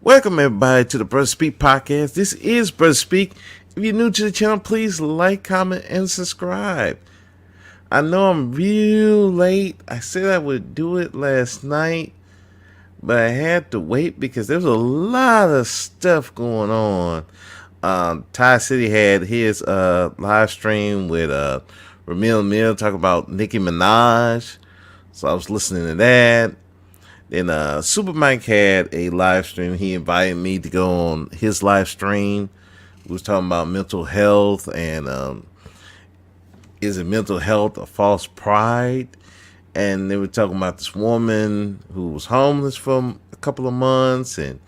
Welcome everybody to the Brother Speak podcast. This is Brother Speak. If you're new to the channel, please like, comment, and subscribe. I know I'm real late. I said I would do it last night, but I had to wait because there's a lot of stuff going on. Ty City had his live stream with Ramil Mill talking about Nicki Minaj. So I was listening to that. Then Super Mike had a live stream. He invited me to go on his live stream. We was talking about mental health and is it mental health or false pride? And they were talking about this woman who was homeless for a couple of months and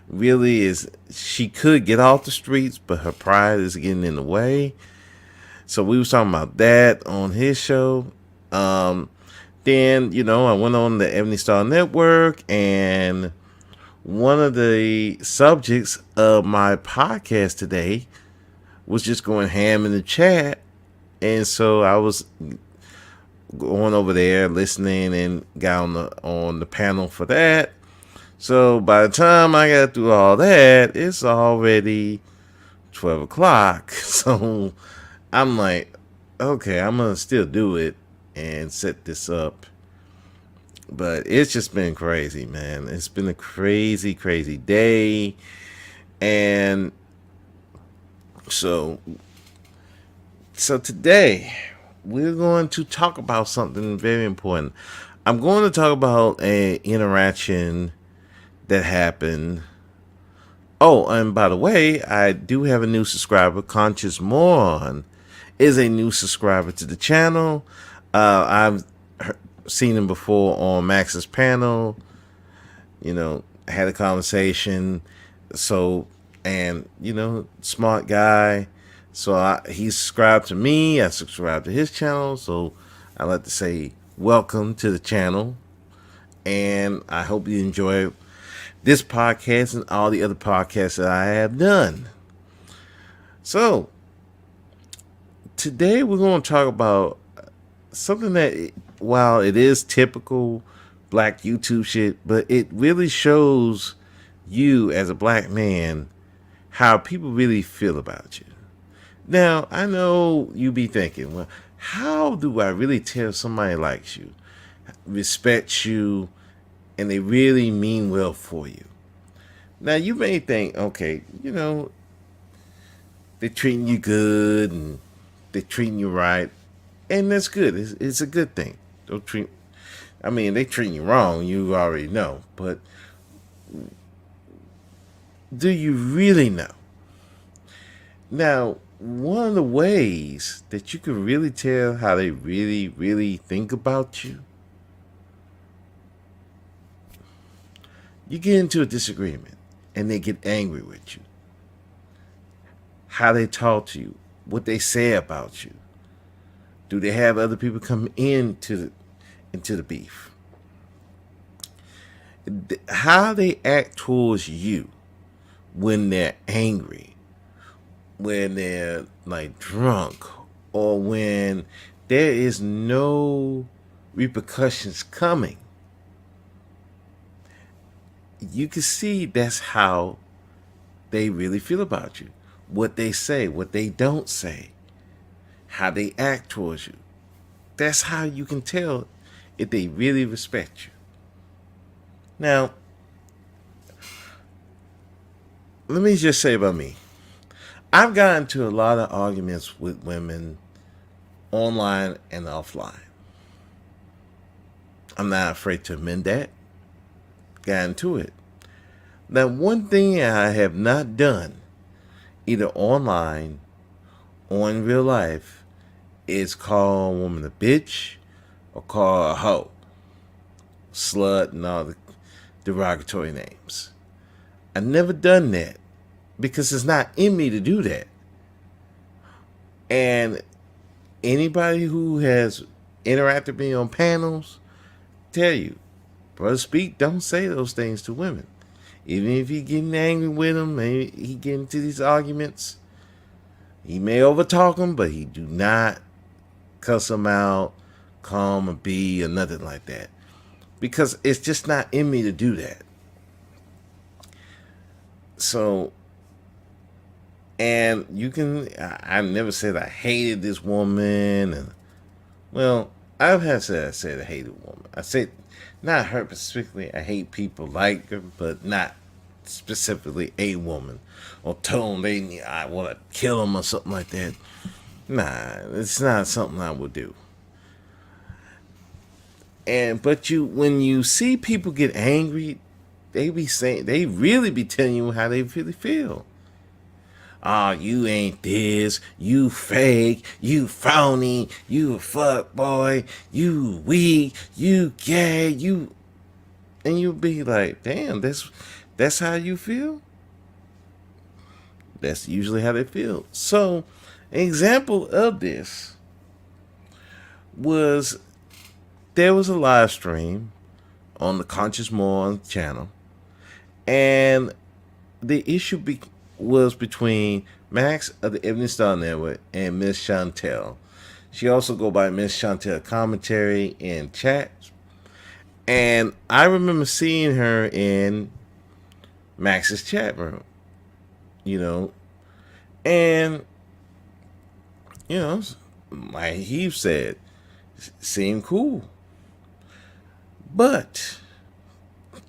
really is she could get off the streets, but her pride is getting in the way. So we was talking about that on his show. Then, I went on the Ebony Star Network, and one of the subjects of my podcast today was just going ham in the chat. And so I was going over there listening and got on the panel for that. So by the time I got through all that, it's already 12 o'clock. So I'm like, okay, I'm going to still do it and set this up. But it's just been crazy, man. It's been a crazy, crazy day. And so today we're going to talk about something very important. I'm going to talk about an interaction that happened. Oh, and by the way, I do have a new subscriber. Conscious Moron is a new subscriber to the channel. I've seen him before on Max's panel. Had a conversation. So, and smart guy. So he subscribed to me. I subscribed to his channel. So I like to say welcome to the channel. And I hope you enjoy this podcast and all the other podcasts that I have done. So today we're going to talk about something that, while it is typical black YouTube shit, but it really shows you as a black man how people really feel about you. Now, I know you be thinking, well, how do I really tell somebody likes you, respects you, and they really mean well for you? Now, you may think, okay, they're treating you good and they're treating you right. And that's good. It's a good thing. They treating you wrong, you already know. But do you really know? Now, one of the ways that you can really tell how they really, really think about you, you get into a disagreement and they get angry with you. How they talk to you, what they say about you. Do they have other people come into the beef? How they act towards you when they're angry, when they're like drunk, or when there is no repercussions coming. You can see that's how they really feel about you. What they say, what they don't say, how they act towards you. That's how you can tell if they really respect you. Now, let me just say about me. I've gotten into a lot of arguments with women online and offline. I'm not afraid to admit that. Got into it. Now, one thing I have not done, either online or in real life, is call a woman a bitch or call her a hoe, slut, and all the derogatory names. I've never done that because it's not in me to do that. And anybody who has interacted with me on panels tell you, Brother Speak, don't say those things to women. Even if you're getting angry with them, maybe he get into these arguments, he may overtalk them, but he do not cuss them out, call them a B or nothing like that. Because it's just not in me to do that. So, and you can, I never said I hated this woman. And, well, I've had said I said I hated a woman. I said, not her specifically, I hate people like her, but not specifically a woman. Or told them I want to kill them or something like that. Nah, it's not something I would do. And but when you see people get angry, they really be telling you how they really feel. Oh, you ain't this, you fake, you phony, you a fuck boy, you weak, you gay, you, and you'll be like, damn, that's how you feel. That's usually how they feel. So, an example of this was there was a live stream on the Conscious Morn channel, and the issue was between Max of the Ebony Star Network and Miss Chantell. She also go by Miss Chantell commentary in chat, and I remember seeing her in Max's chat room, you know, and you know, like he said, seemed cool, but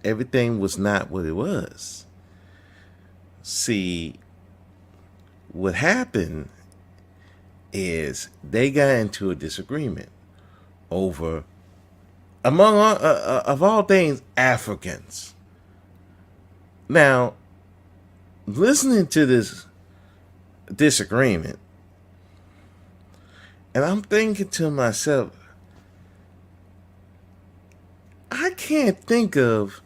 everything was not what it was. See, what happened is they got into a disagreement over, among of all things, Africans. Now, listening to this disagreement, and I'm thinking to myself, I can't think of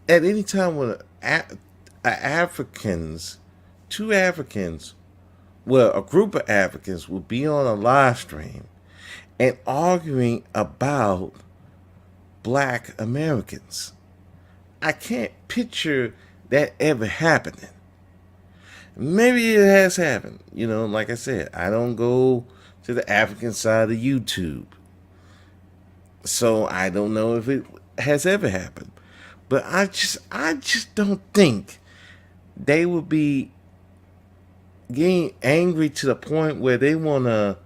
at any time when Africans, two Africans, well, a group of Africans will be on a live stream and arguing about black Americans. I can't picture that ever happening. Maybe it has happened. You know, like I said, I don't go to the African side of YouTube. So I don't know if it has ever happened. But I just don't think they would be getting angry to the point where they want to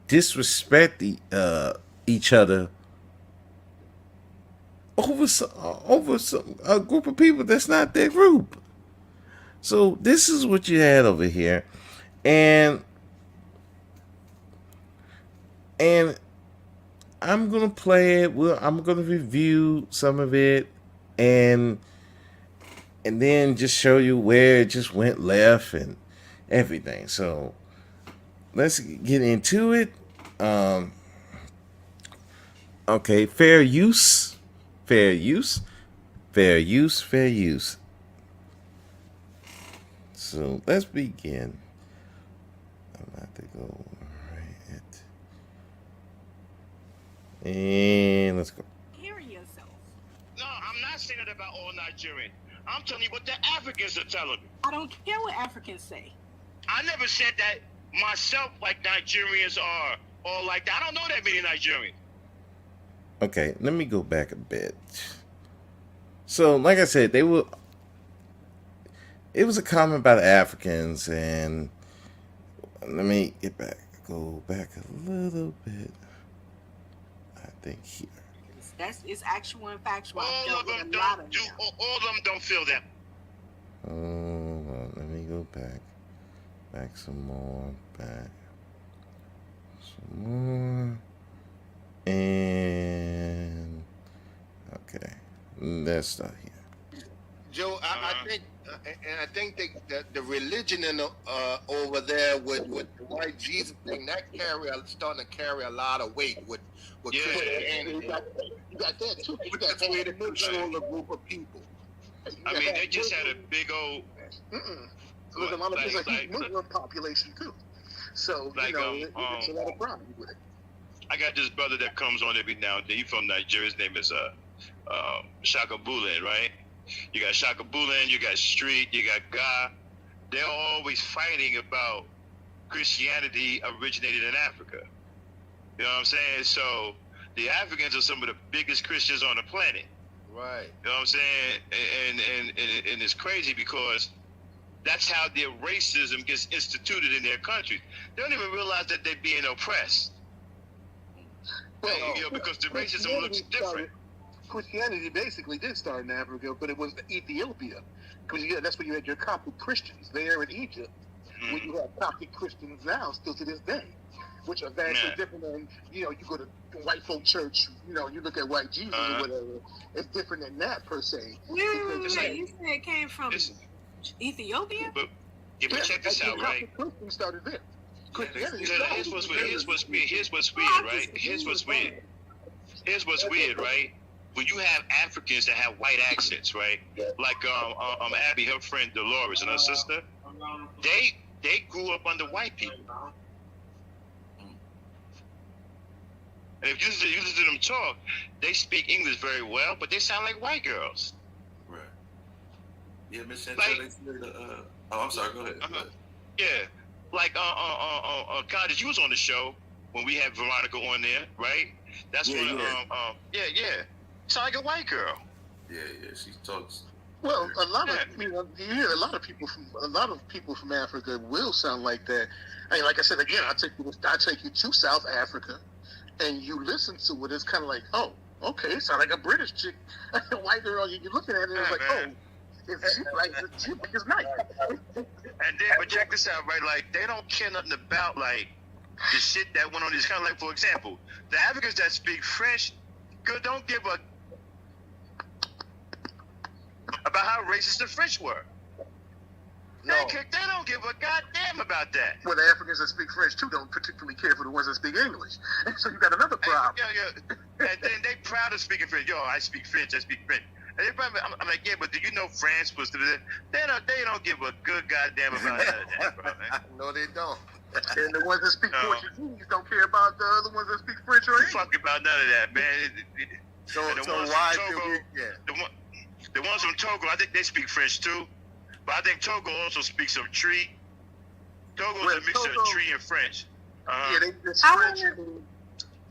disrespect each other over a group of people that's not their group. So this is what you had over here, and I'm gonna play it. I'm gonna review some of it, and then just show you where it just went left and everything. So let's get into it. Okay, fair use, fair use, fair use, fair use. So let's begin. I'm about to go right, and let's go. Hear yourself. No, I'm not saying that about all Nigerians. I'm telling you what the Africans are telling me. I don't care what Africans say. I never said that myself, like Nigerians are all like that. I don't know that many Nigerians. Okay, let me go back a bit. So, like I said, it was a comment about Africans, and let me go back a little bit. I think here. It's actual and factual. All of them don't feel that. Oh, let me go back some more, some more, and okay, let's start here. Joe, I think that the religion over there with the white Jesus thing starting to carry a lot of weight with Christianity. You got that too. You got to control a group of people. I mean, they just had a big old. There's a lot of people like Muslim population too. So like, it's a lot of problems with it. I got this brother that comes on every now and then. He's from Nigeria. His name is Shaka Bulin, right? You got Shaka Bulin, you got Street, you got Ga. They're always fighting about Christianity originated in Africa. You know what I'm saying? So the Africans are some of the biggest Christians on the planet. Right. You know what I'm saying? And it's crazy because that's how their racism gets instituted in their country. They don't even realize that they're being oppressed. Well, Because the racism looks different. Christianity basically did start in Africa, but it was Ethiopia, because that's where you had your Coptic Christians there in Egypt. Where you have Coptic Christians now, still to this day, which are vastly different than, you go to white folk church, you look at white Jesus or whatever. It's different than that per se. You said it came from Ethiopia? But check this out, right? Coptic Christians started there. Here's what's weird, right? Here's what's weird, right? When you have Africans that have white accents, right? Like Abby, her friend Dolores, and her sister, they grew up under white people. And if you listen to them talk, they speak English very well, but they sound like white girls. Right. Yeah, Miss Chantell. I'm sorry. Go ahead. Yeah, like Congress, you was on the show when we had Veronica on there, right? That's when sound like a white girl. Yeah, she talks. Well, a lot of people from Africa will sound like that. I mean, like I said again, I take you to South Africa, and you listen to it. It's kind of like, oh, okay, it sounds like a British chick, a white girl. You're looking at it, and it's like, oh, it's nice. And then, but check this out, right? Like, they don't care nothing about like the shit that went on. It's kind of like, for example, the Africans that speak French, don't give a about how racist the French were. No. They don't give a goddamn about that. Well, the Africans that speak French too don't particularly care for the ones that speak English. So you got another problem. And then they proud of speaking French. Yo, I speak French. And they probably, I'm like, yeah, but do you know France was they don't give a good goddamn about none of that, bro, man. No, they don't. And the ones that speak Portuguese don't care about the other ones that speak French or English. Fuck about none of that, man. So why the ones from Togo, I think they speak French too. But I think Togo also speaks some Tree. Togo's a mix of Tree and French. Yeah, it's French.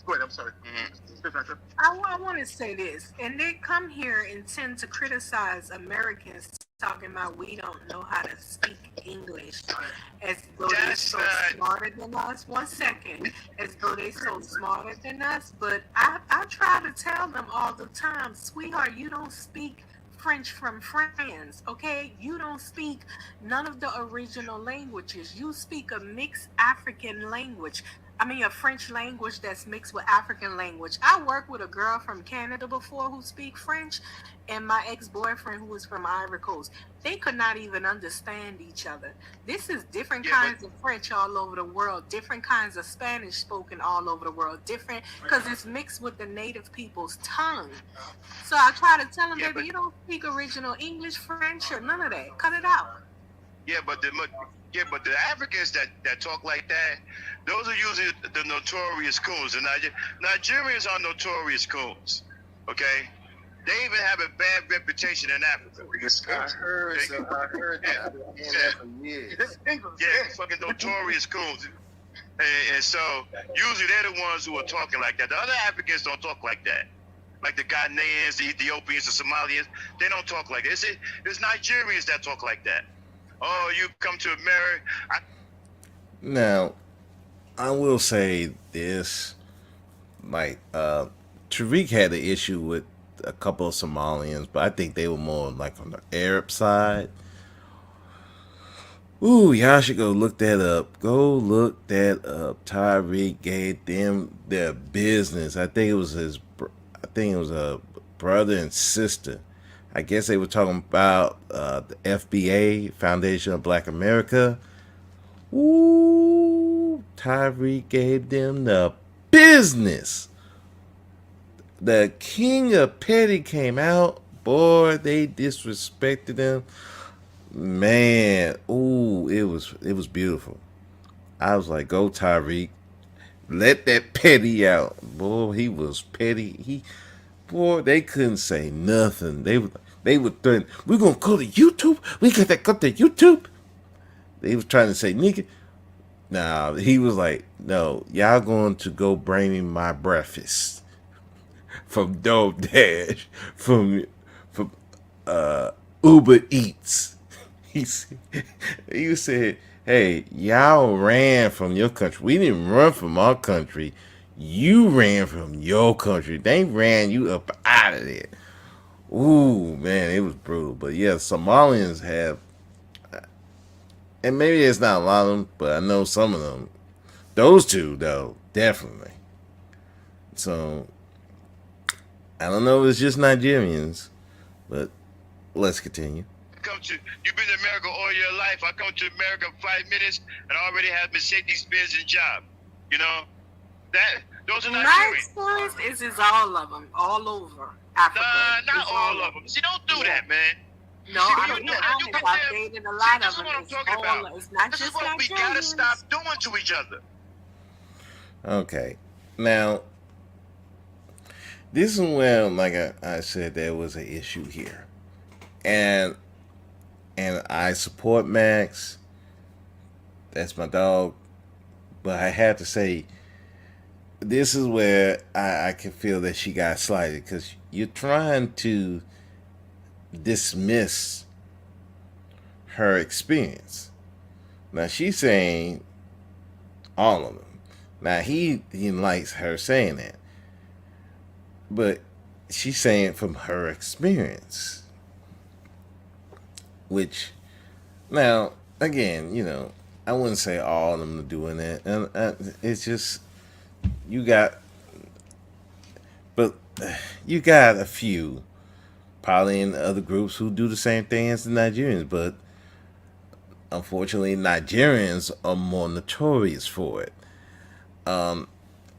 Go ahead, I'm sorry. I want to say this, and they come here and tend to criticize Americans, talking about we don't know how to speak English, as though they're so smarter than us. 1 second, as though they're so smarter than us. But I try to tell them all the time, sweetheart, you don't speak French from France, okay? You don't speak none of the original languages. You speak a mixed African language. I mean, a French language that's mixed with African language. I worked with a girl from Canada before who speak French, and my ex-boyfriend who was from Ivory Coast. They could not even understand each other. This is different kinds of French all over the world, different kinds of Spanish spoken all over the world, different, because it's mixed with the native people's tongue. So I try to tell them, baby, you don't speak original English, French, or none of that. Cut it out. But the Africans that talk like that, those are usually the notorious coons. And Nigerians are notorious coons. Okay, they even have a bad reputation in Africa. I heard that. I've been hearing that for years. Yeah, fucking notorious coons. And so usually they're the ones who are talking like that. The other Africans don't talk like that. Like the Ghanaians, the Ethiopians, the Somalians, they don't talk like that. It's Nigerians that talk like that. Oh, you come to America. Now, I will say this. Like, Tariq had an issue with a couple of Somalians, but I think they were more like on the Arab side. Ooh, y'all should go look that up. Go look that up. Tariq gave them their business. I think it was a brother and sister. I guess they were talking about the FBA, Foundation of Black America. Ooh, Tyree gave them the business. The King of Petty came out. Boy, they disrespected him. Man, ooh, it was beautiful. I was like, go Tyreek. Let that Petty out. Boy, he was petty. Boy, they couldn't say nothing. They would threaten, we're going to go to YouTube. We got to go to YouTube. They was trying to say, nigga. Nah, he was like, no, y'all going to go bring me my breakfast from Dope Dash, from Uber Eats. He said, "Hey, y'all ran from your country. We didn't run from our country. You ran from your country. They ran you up out of there." Ooh, man, it was brutal. But yeah, Somalians have, and maybe it's not a lot of them, but I know some of them. Those two, though, definitely. So I don't know if it's just Nigerians, but let's continue. You've been to America all your life. I come to America 5 minutes and I already have Mercedes-Benz and job. You know, those are My Nigerians. experience is all of them, all over Africa. Nah, not It's all of them. See, don't do that, man. No, See, I'm being honest. I've dated a lot this of is them. what I'm It's talking about. It's not This is just what we gotta Nigerians. stop doing to each other. Okay, now this is where, like I said, there was an issue here, and I support Max. That's my dog, but I have to say, this is where I can feel that she got slighted because you're trying to dismiss her experience. Now she's saying all of them. Now he likes her saying that, but she's saying from her experience, which now again, I wouldn't say all of them are doing that, and it's just you got a few probably in other groups who do the same thing as the Nigerians, but unfortunately, Nigerians are more notorious for it.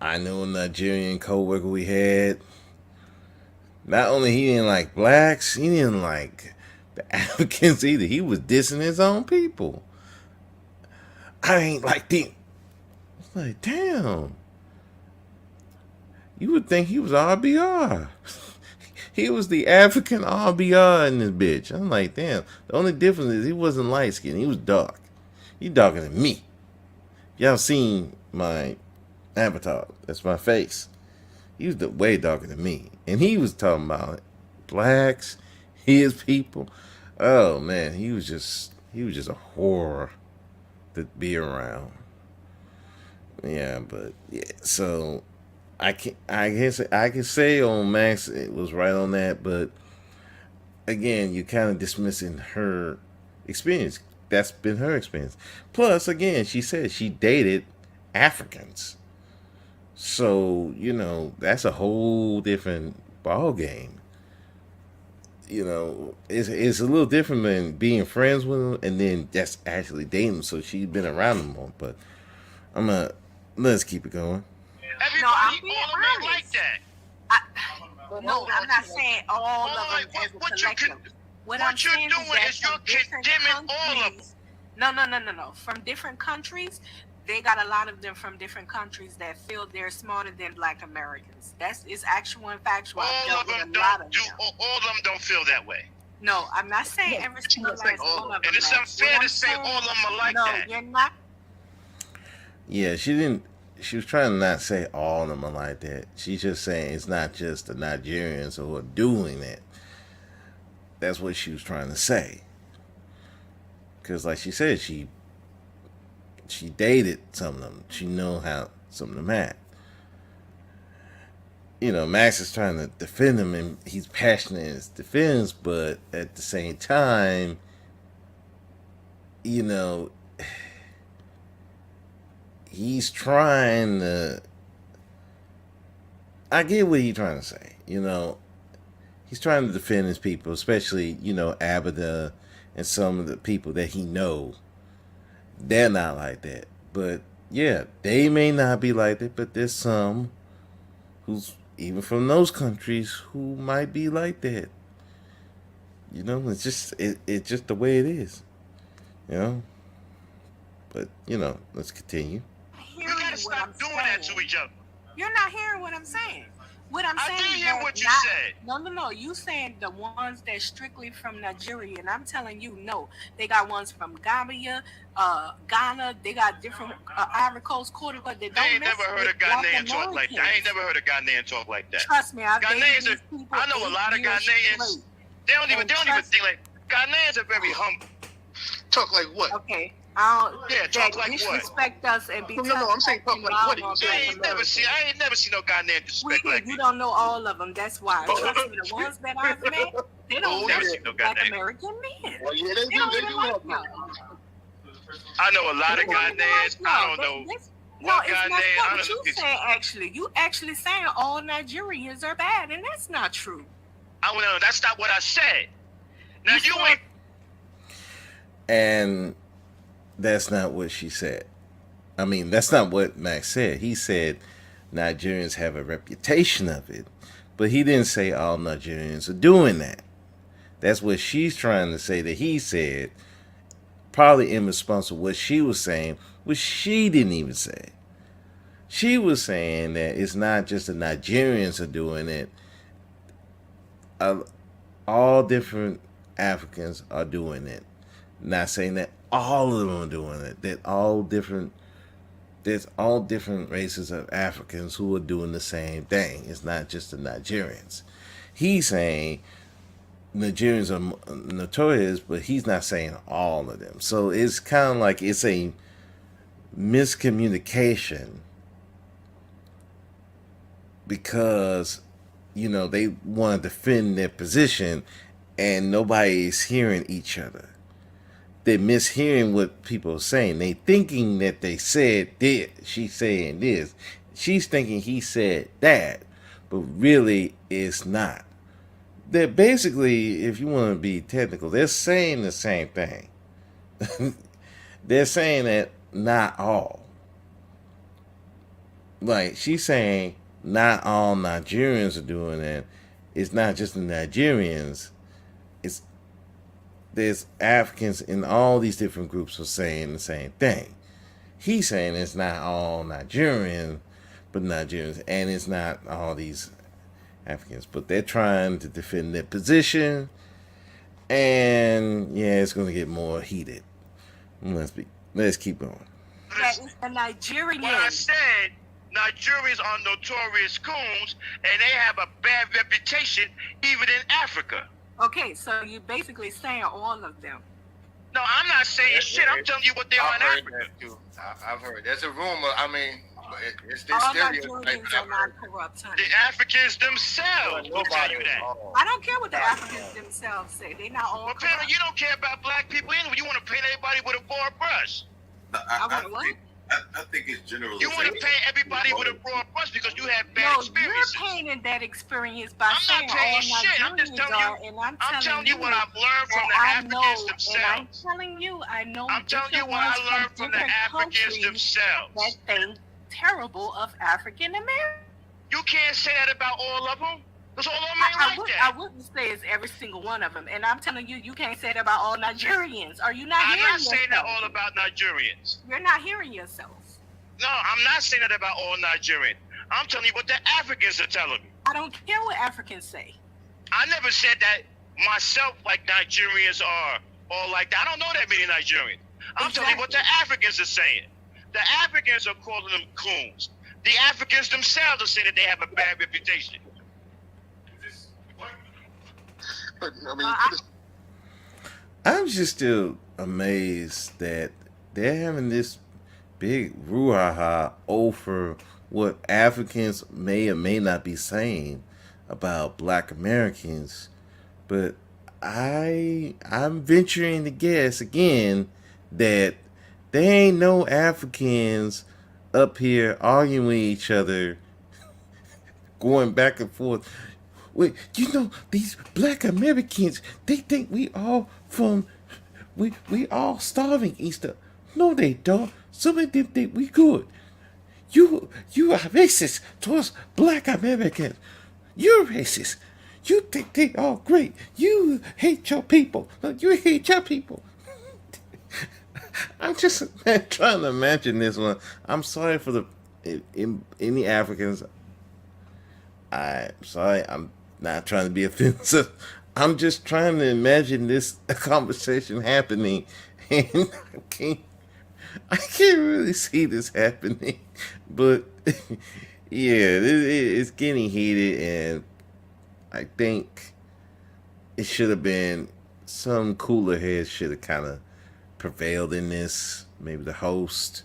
I know a Nigerian coworker we had. Not only he didn't like blacks, he didn't like the Africans either. He was dissing his own people. I ain't like them. It's like, damn. You would think he was RBR. He was the African RBR in this bitch. I'm like, damn. The only difference is he wasn't light skinned. He was dark. He darker than me. Y'all seen my avatar? That's my face. He was way darker than me. And he was talking about blacks, his people. Oh man, he was just a horror to be around. Yeah, but yeah, so I can say on Max it was right on that, but again, you're kind of dismissing her experience. That's been her experience. Plus, again, she said she dated Africans, so that's a whole different ball game. It's a little different than being friends with them and then just actually dating them. So she's been around them more, but let's keep it going. Everybody, I'm being all of them ain't like honest. that. No, I'm not saying all of them as a collective. What I'm you're saying doing that is you're from different condemning all of them. countries- No. From different countries, they got a lot of them from different countries that feel they're smarter than Black Americans. It's actual and factual. I've All dealt of with them a lot of them. all of them don't feel that way. No, I'm not saying every single last one of them. And it's unfair to say all of them are like that. No, you're not. Yeah, she didn't. She was trying to not say all of them are like that. She's just saying it's not just the Nigerians who are doing it. That's what she was trying to say. Because, like she said, she dated some of them. She know how some of them act. Max is trying to defend him, and he's passionate in his defense, but at the same time, he's trying to. I get what he's trying to say. He's trying to defend his people, especially Abida and some of the people that he knows. They're not like that, but yeah, they may not be like that. But there's some who's even from those countries who might be like that. It's just it's just the way it is. But let's continue. You gotta stop doing that to each other. You're not hearing what I'm saying. What I'm saying I did is hear that what you not- said. No. You saying the ones that strictly from Nigeria, and I'm telling you, no. They got ones from Gambia, Ghana. They got different Ivory Coast, Cote but they don't. I ain't never heard a Ghanaian talk like that. I ain't never heard a Ghanaian talk like that. Trust me, I've dated Ghanaians these people I know a lot of 8 years Ghanaians. straight. They don't even think like Ghanaians are very humble. Talk like what? Okay. Yeah, talk like what? Disrespect us and be No, I'm saying talk like what? I ain't never seen no Ghanaian disrespect like you me. don't know all of them. That's why. Trust me, the ones that I've met, they don't never know seen no Black Ghanaian. American men. Well, yeah, they don't do. even like them. I know a lot of They don't even Ghanaians. like I don't them. know. No, What it's Ghanaian? not I what don't you know. saying. Actually, you actually saying all Nigerians are bad, and that's not true. That's not what I said. Now you ain't. And that's not what she said. I mean, that's not what Max said. He said Nigerians have a reputation of it, but he didn't say all Nigerians are doing that. That's what she's trying to say that he said, probably in response to what she was saying, which she didn't even say. She was saying that it's not just the Nigerians are doing it. All different Africans are doing it. Not saying that all of them are doing it. There's all different races of Africans who are doing the same thing. It's not just the Nigerians. He's saying Nigerians are notorious, but he's not saying all of them. So it's kind of like it's a miscommunication because they want to defend their position and nobody is hearing each other. They're mishearing what people are saying. They thinking that they said this. She's saying this. She's thinking he said that, but really it's not. They're basically, if you want to be technical, they're saying the same thing. They're saying that not all. Like she's saying not all Nigerians are doing that. It's not just the Nigerians. There's Africans in all these different groups are saying the same thing. He's saying it's not all Nigerians, but Nigerians, and it's not all these Africans, but they're trying to defend their position, and yeah, it's going to get more heated. Let's keep going. That is the Nigerian. What I said, Nigerians are notorious coons, and they have a bad reputation even in Africa. Okay, so you basically saying all of them. No, I'm not saying shit. I'm telling you what they are in Africa. I've heard. There's a rumor. I mean, it's this All stereotype. Nigerians are not corrupt, honey. The Africans themselves will tell you that. I don't care what the Africans themselves say. They're not all Well, corrupt. apparently you don't care about black people anyway. You want to paint everybody with a broad brush. I think it's general. You want to paint everybody with a broad brush because you have bad experiences. You're painting that experience by I'm not saying painting all shit. I'm just telling you. and I'm telling you what I've learned from the Africans themselves. And I'm telling you, I know. I'm telling you what I learned from the Africans themselves. That thing terrible of African Americans. You can't say that about all of them. Because all of them ain't like that. I wouldn't say it's every single one of them. And I'm telling you, you can't say that about all Nigerians. Are you not hearing yourself? I'm not saying that all about Nigerians. You're not hearing yourself. No, I'm not saying that about all Nigerians. I'm telling you what the Africans are telling me. I don't care what Africans say. I never said that myself, like Nigerians are all like that. I don't know that many Nigerians. I'm telling you what the Africans are saying. The Africans are calling them coons. The Africans themselves are saying that they have a bad reputation. But, I mean, I'm just still amazed that they're having this big brouhaha over what Africans may or may not be saying about Black Americans, but I'm venturing to guess again that there ain't no Africans up here arguing with each other, going back and forth. Wait, these Black Americans, they think we all starving Easter. No, they don't. Some of them think we good. You are racist towards Black Americans. You're racist. You think they all great. You hate your people. No, you hate your people. I'm just trying to imagine this one. I'm sorry for any Africans. I'm sorry. I'm not trying to be offensive. I'm just trying to imagine this conversation happening, and I can't really see this happening. But yeah, it's getting heated, and I think it should have been some cooler heads should have kind of prevailed in this. Maybe the host,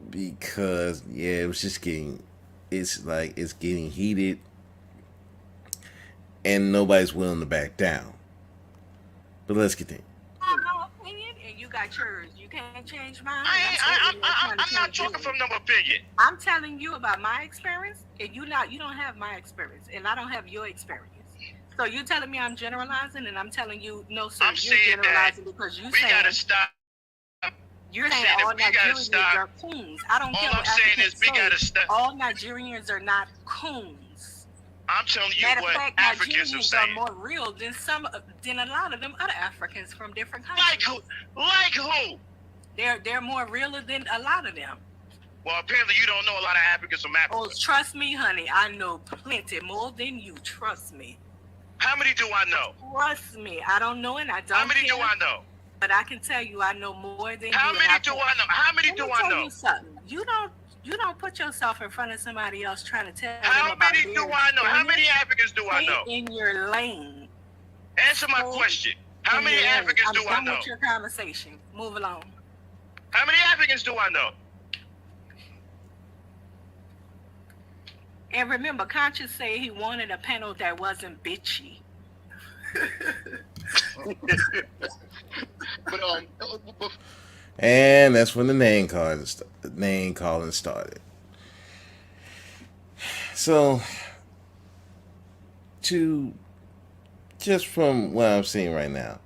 because yeah, it was just getting. It's like it's getting heated, and nobody's willing to back down. But let's continue. I have no opinion, and you got yours. You can't change mine. I'm not talking from no opinion. I'm telling you about my experience, and you don't have my experience, and I don't have your experience. So you telling me I'm generalizing, and I'm telling you no, sir. I'm you're saying generalizing that because you we saying gotta stop. you're saying saying all that we gotta Nigerians stop. are coons. I don't care. All I'm what saying Africans is we say. gotta stop. All Nigerians are not coons. I'm telling you Matter of what fact, Africans are Nigerians are saying. more real than a lot of them other Africans from different Like countries. who? Like who? They're more realer than a lot of them. Well, apparently you don't know a lot of Africans from Africa. Oh, trust me, honey. I know plenty more than you. Trust me. How many do I know? Trust me. I don't know and I don't How many care, do I know? but I can tell you I know more than How you. many do I know? How many Let do me I tell know? you something. You don't put yourself in front of somebody else trying to tell them How about many do their I know? How experience. many Africans do I Stay know? in your lane. Answer my Stay question. How in many your lane. Africans I'm do I done know? with your conversation. Move along. How many Africans do I know? And remember, Conscious said he wanted a panel that wasn't bitchy. But And that's when the name calling started. So, to just from what I'm seeing right now,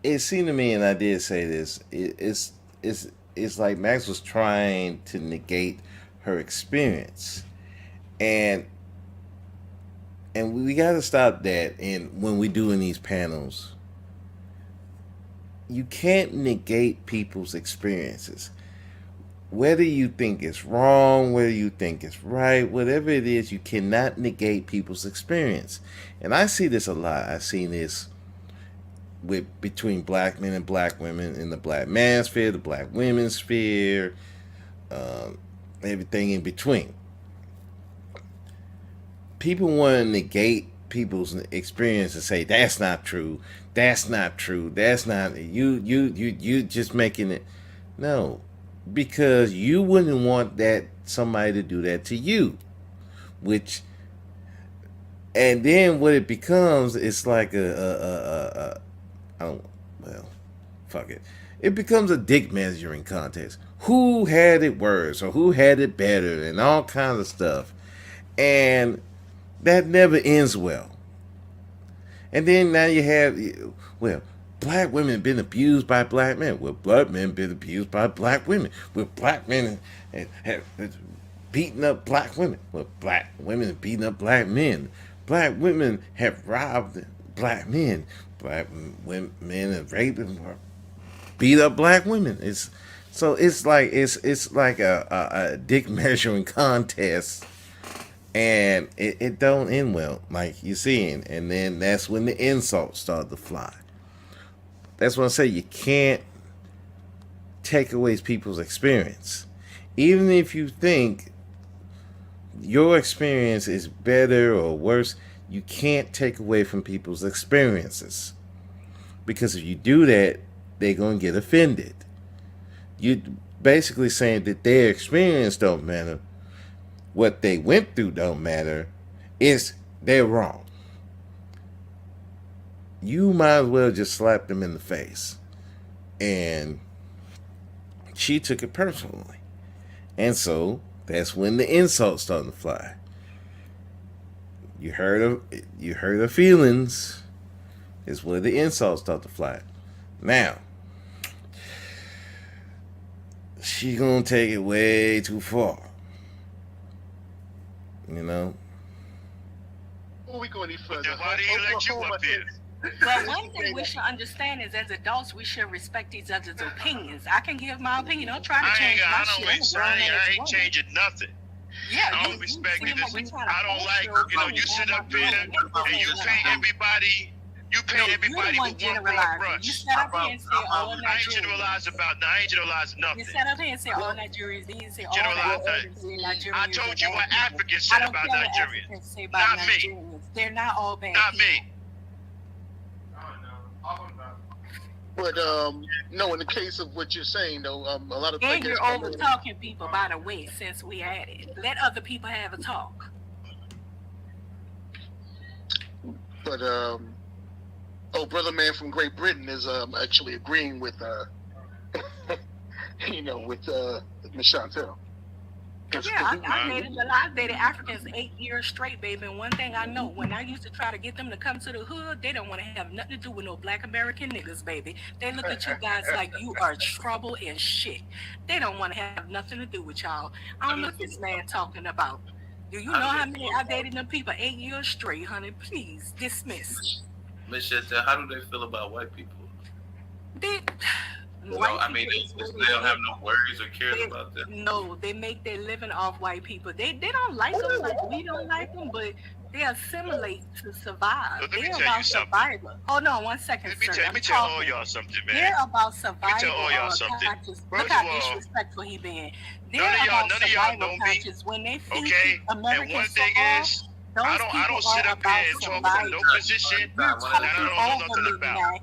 it seemed to me, and I did say this, it's like Max was trying to negate her experience, and we got to stop that. And when we doing these panels, you can't negate people's experiences. Whether you think it's wrong, whether you think it's right, whatever it is, you cannot negate people's experience. And I see this a lot. I've seen this with between black men and black women in the black man sphere, the black women's sphere, everything in between. People want to negate people's experience and say that's not true, that's not true, that's not you just making it. No, because you wouldn't want that somebody to do that to you, which, and then what it becomes, it's like I don't, well, fuck it. It becomes a dick measuring contest. Who had it worse or who had it better and all kinds of stuff. And that never ends well. And then now you have, well, black women been abused by black men. Well, black men been abused by black women. Well, black men have beaten up black women. Well, black women have beaten up black men. Black women have robbed black men. Black men have raped and beat up black women. It's like a dick measuring contest, and it don't end well, like you're seeing. And then that's when the insults start to fly. That's what I say. You can't take away people's experience, even if you think your experience is better or worse. You can't take away from people's experiences, because if you do that, they're gonna get offended. You're basically saying that their experience don't matter, what they went through don't matter. They're wrong. You might as well just slap them in the face. And she took it personally, and so that's when the insults started to fly. You heard her feelings, is where the insults start to fly. Now, she gonna take it way too far. You know? before we go any further, Then why do you let you up here? Well, one thing we should understand is, as adults, we should respect each other's opinions. I can give my opinion. Don't try to change my shit. I ain't changing nothing. Yeah, I don't respect it. I don't like, you sit up here and you paint everybody. You paint everybody with one broad brush. You sat up here and said all I ain't Nigerians. generalizing nothing. You sat up here and said all Nigerians. Then you say all Generalize Nigerians. I told you what Africans said about Nigerians. Not me. They're not all bad. Not people. me. But no, in the case of what you're saying, though, a lot of and you're over talking people. By the way, since we had it, let other people have a talk. But brother man from Great Britain is actually agreeing with with Miss Chantell. Yeah, I dated Africans 8 years straight, baby. And one thing I know, when I used to try to get them to come to the hood, they don't want to have nothing to do with no Black American niggas, baby. They look at you guys like you are trouble and shit. They don't want to have nothing to do with y'all. I don't know what this man talking about. Do you know how many I dated them people 8 years straight, honey? Please dismiss. Miss Chantell, how do they feel about white people? They don't have no worries or cares about that. No, they make their living off white people. They don't like them like we don't like them, but they assimilate to survive. They're about survival. Hold on 1 second, sir. Let me tell all y'all something, man. They're about survival. Let me tell all y'all something. Look how disrespectful he been. They're about survival conscious. When they feed American soil, I don't sit up here and talk from no position that I don't know nothing about.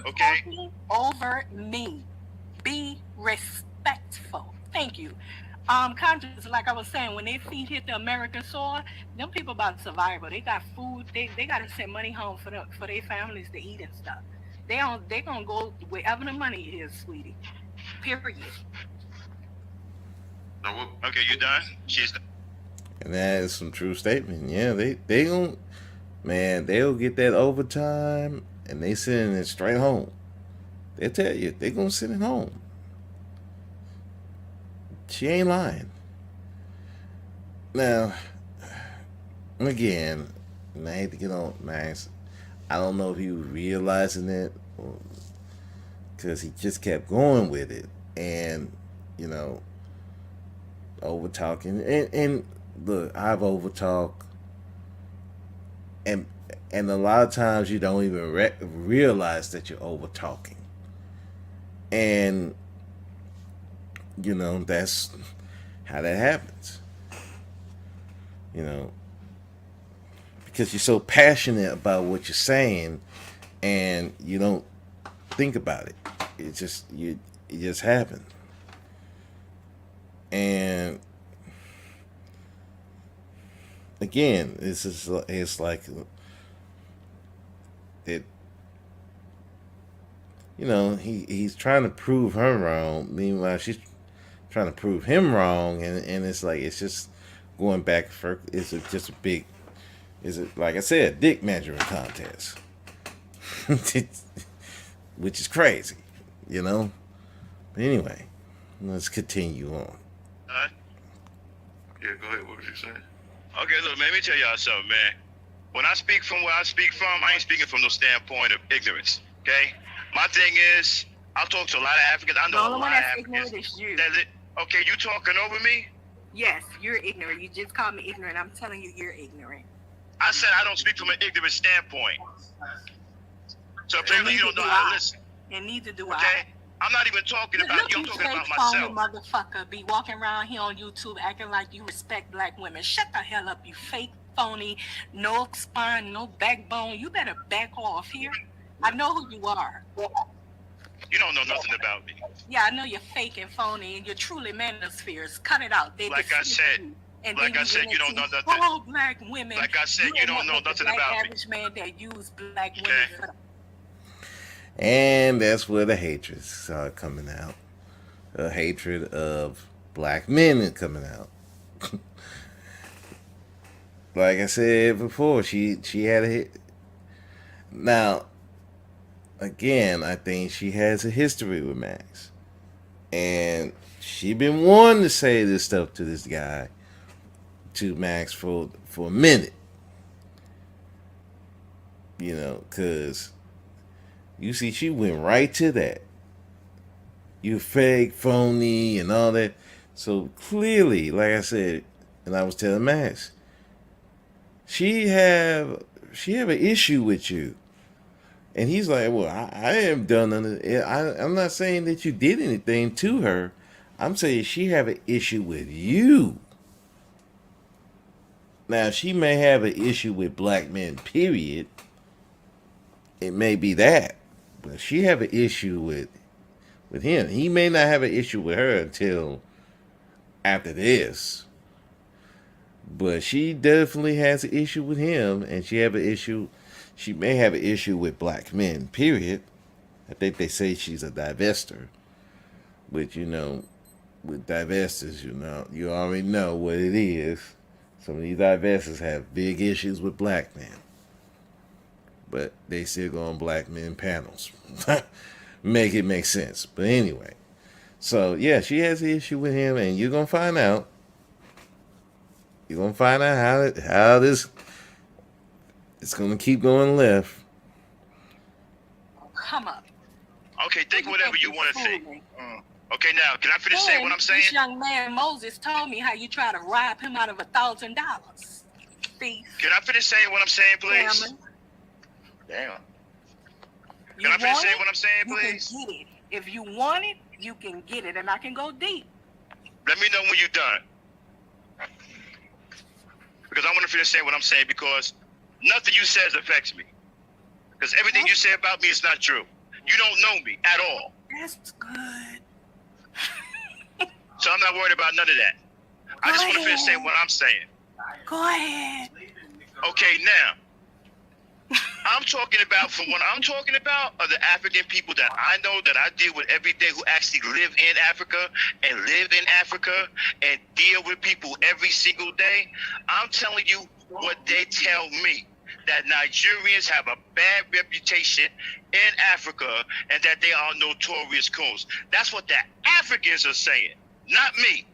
Okay? Talking over me. Be respectful. Thank you. Conscious, like I was saying, when their feet hit the American soil, them people about survival. They got food. They got to send money home for their families to eat and stuff. They gonna go wherever the money is, sweetie. Period. Okay, you done? She's done. And that is some true statement. Yeah, they gon' man, they'll get that overtime and they send it straight home. They'll tell you they gonna send it home. She ain't lying. Now, again, and I hate to get on Max. I don't know if he was realizing it because he just kept going with it and over talking and look, I've overtalked, and a lot of times you don't even realize that you're over talking, and that's how that happens. Because you're so passionate about what you're saying, and you don't think about it. It just happens, and again, it's like it. He's trying to prove her wrong. Meanwhile, she's trying to prove him wrong, and it's like it's just going back and forth. It's just a big. Is it like I said, dick measuring contest, which is crazy, But anyway, let's continue on. Yeah, go ahead. What was you saying? Okay, look, man, let me tell y'all something, man. When I speak from where I speak from, I ain't speaking from no standpoint of ignorance, okay? My thing is, I talk to a lot of Africans. I know a lot of Africans. Okay, you talking over me? Yes, you're ignorant. You just called me ignorant. I'm telling you, you're ignorant. I said I don't speak from an ignorant standpoint. So apparently you don't know how to listen. And neither do I. I'm not even talking about you. I'm talking about myself. Motherfucker, be walking around here on YouTube acting like you respect black women. Shut the hell up, you fake, phony, no spine, no backbone. You better back off here. I know who you are. You don't know nothing about me. Yeah, I know you're fake and phony, and you're truly manospheres. Cut it out. Like I said, you don't know nothing. All black women. Like I said, you don't know nothing about me. Average man that use black women. Okay. And that's where the hatred started coming out. The hatred of black men is coming out. Like I said before, she had a hit. Now, again, I think she has a history with Max. And she been wanting to say this stuff to this guy, to Max, for a minute. Because you see, she went right to that. You fake, phony, and all that. So clearly, like I said, and I was telling Max, she have an issue with you. And he's like, well, I haven't done nothing. I'm not saying that you did anything to her. I'm saying she have an issue with you. Now, she may have an issue with black men, period. It may be that. But she have an issue with him. He may not have an issue with her until after this. But she definitely has an issue with him, and she may have an issue with black men, period. I think they say she's a divester. But with divestors, you already know what it is. Some of these divestors have big issues with black men. But they still go on black men panels. Make it make sense. But anyway. So yeah, she has an issue with him, and you're gonna find out. You're gonna find out how this it's gonna keep going left. Come up. Okay, think whatever you want to think. Okay, now can I finish saying what I'm saying? This young man Moses told me how you try to rob him out of $1,000. Thief. Can I finish saying what I'm saying, please? Damn. Can I finish saying what I'm saying, please? You can get it. If you want it, you can get it, and I can go deep. Let me know when you're done. Because I want to finish saying what I'm saying, because nothing you says affects me. Because everything you say about me is not true. You don't know me at all. That's good. So I'm not worried about none of that. I just want to finish saying what I'm saying. Go ahead. Okay, now. I'm talking about, from what I'm talking about, are the African people that I know, that I deal with every day, who actually live in Africa and live in Africa and deal with people every single day. I'm telling you what they tell me, that Nigerians have a bad reputation in Africa and that they are notorious coons. That's what the Africans are saying, not me.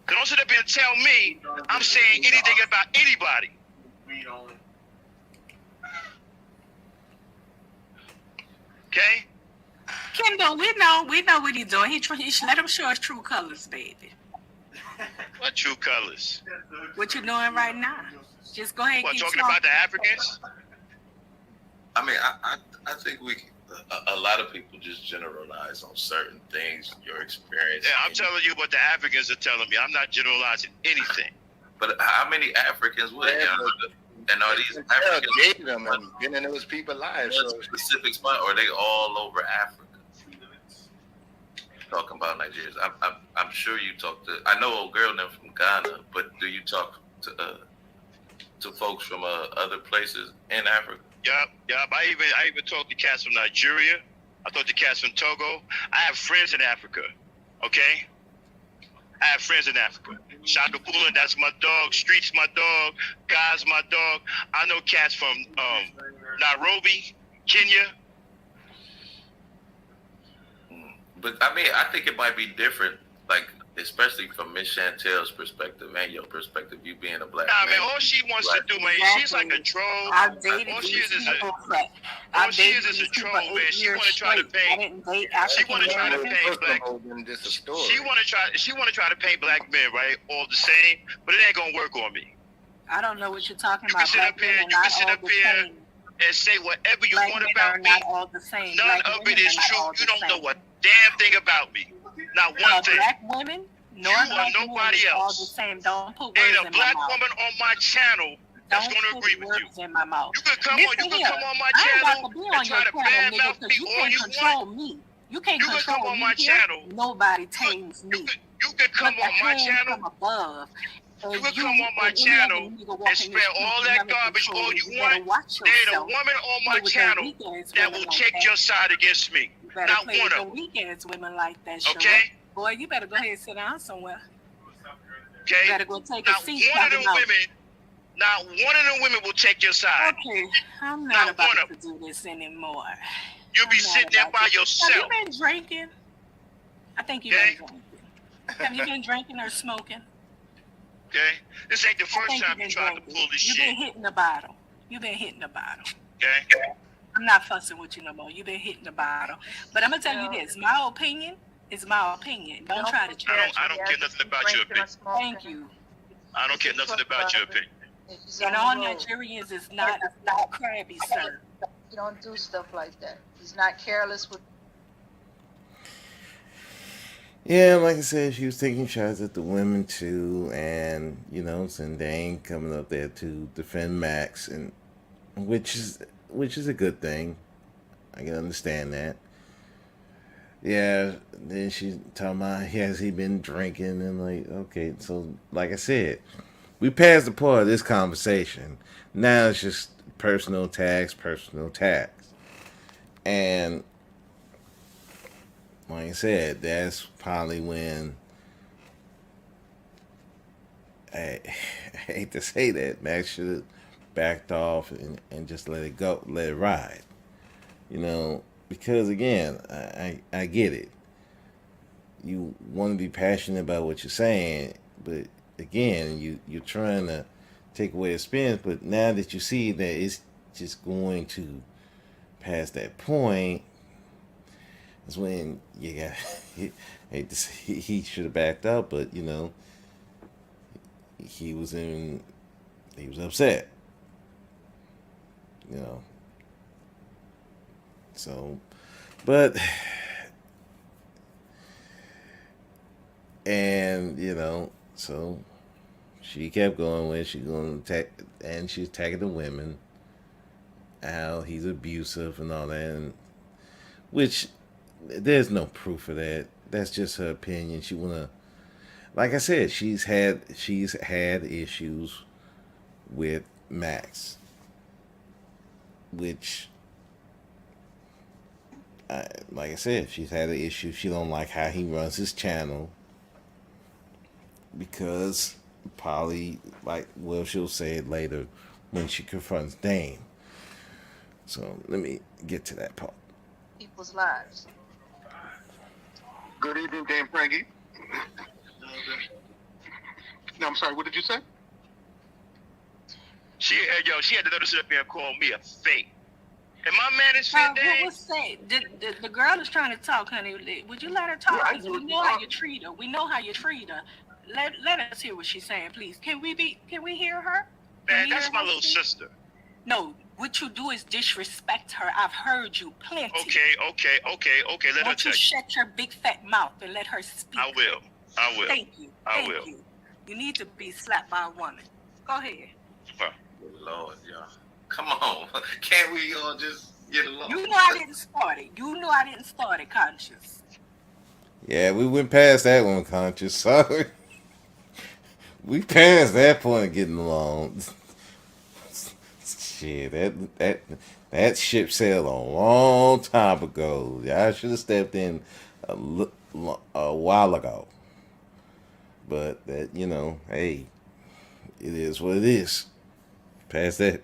Don't sit up here and tell me I'm saying anything about anybody. Okay? Kendall, we know what he's doing. He should let him show his true colors, baby. What true colors? What you doing right now? Just go ahead and What, keep talking about the Africans? I mean, I think a lot of people just generalize on certain things, your experience. Yeah, I'm telling you what the Africans are telling me. I'm not generalizing anything. But how many Africans would and are these Africans Dated them and been in those people's lives? in a specific spot, or are they all over Africa? Talking about Nigerians, I'm sure you talk to. I know a girl from Ghana, but do you talk to folks from other places in Africa? Yep. I even talked to cats from Nigeria. I talked to cats from Togo. I have friends in Africa. Okay? I have friends in Africa. Shaka Bulin, that's my dog. Street's my dog. God's my dog. I know cats from Nairobi, Kenya. But I mean, I think it might be different, like especially from Miss Chantell's perspective and your perspective, you being a black man. Man, all she wants to do, man, she's like a troll. I've dated all she is people. all she is a troll, man. She want to try to paint. She want to try to paint black. She want to try to paint black men, right? All the same, but it ain't gonna work on me. I don't know what you're talking You about. can sit up here. You can sit up here and say whatever you want about me. None of it is true. You don't know a damn thing about me. Not one thing. Black women, you or nobody else. All the same. Don't put words Ain't a black woman on my channel that's going to agree with you. In my mouth. You can come on my channel and try to badmouth me all you want. You can't control on my channel. Nobody tames me. You can come on my channel. You can come on my channel and spread all that garbage all you want. There ain't a woman on my channel that will take your side against me. Not one of them. Weekends, women like that. Okay? Boy, you better go ahead and sit down somewhere. Okay? You better go take a seat. Not one of them women will take your side. Okay, I'm not about to do this anymore. You'll be sitting there by yourself. Have you been drinking? I think you've been drinking. Have you been drinking or smoking? Okay? This ain't the first time you tried to pull this shit. You've been hitting the bottle. Okay? I'm not fussing with you no more. You've been hitting the bottle. But I'm going to tell you this. My opinion is my opinion. Don't try to change. I don't care nothing about your opinion. Thank you. I don't care nothing about your opinion. And all Nigerians is not crabby, sir. You don't do stuff like that. He's not careless with. Yeah, like I said, she was taking shots at the women too, and Zendane coming up there to defend Max, and which is which is a good thing. I can understand that. Yeah, then she talking about has he been drinking and like okay, so like I said, we passed the part of this conversation. Now it's just personal attacks, and like I said, that's probably when I, I hate to say that Max should have backed off and just let it go, let it ride. Because again, I get it. You want to be passionate about what you're saying, but again, you're trying to take away the spins. But now that you see that it's just going to pass that point, is when you got. Hate to say he should have backed up, but he was in. He was upset. You know. So, but and so she kept going when she going to attack, and she's attacking the women. How he's abusive and all that, and which there's no proof of that. That's just her opinion. She wanna, like I said, she's had issues with Max, which, like I said, she's had an issue. She don't like how he runs his channel because probably like well she'll say it later when she confronts Dame. So let me get to that part. People's lives. Good evening, Dame Frankie. No, I'm sorry. What did you say? She had the nerve to sit up here and call me a fake. And my man is fit, What Dame. was say? The girl is trying to talk, honey. Would you let her talk? Yeah, 'Cause we know how you treat her. We know how you treat her. Let us hear what she's saying, please. Can we hear her? Man, that's my little sister. No, what you do is disrespect her. I've heard you plenty. Okay. Let her Won't you tell you. shut your big fat mouth and let her speak? I will. Thank you. I will. You. You need to be slapped by a woman. Go ahead. Good Lord, y'all. Come on. Can't we all just get along? You know I didn't start it, Conscious. Yeah, we went past that one, Conscious. Sorry. We passed that point of getting along. Shit, that ship sailed a long time ago. I should have stepped in a while ago. But that, hey, it is what it is. Past that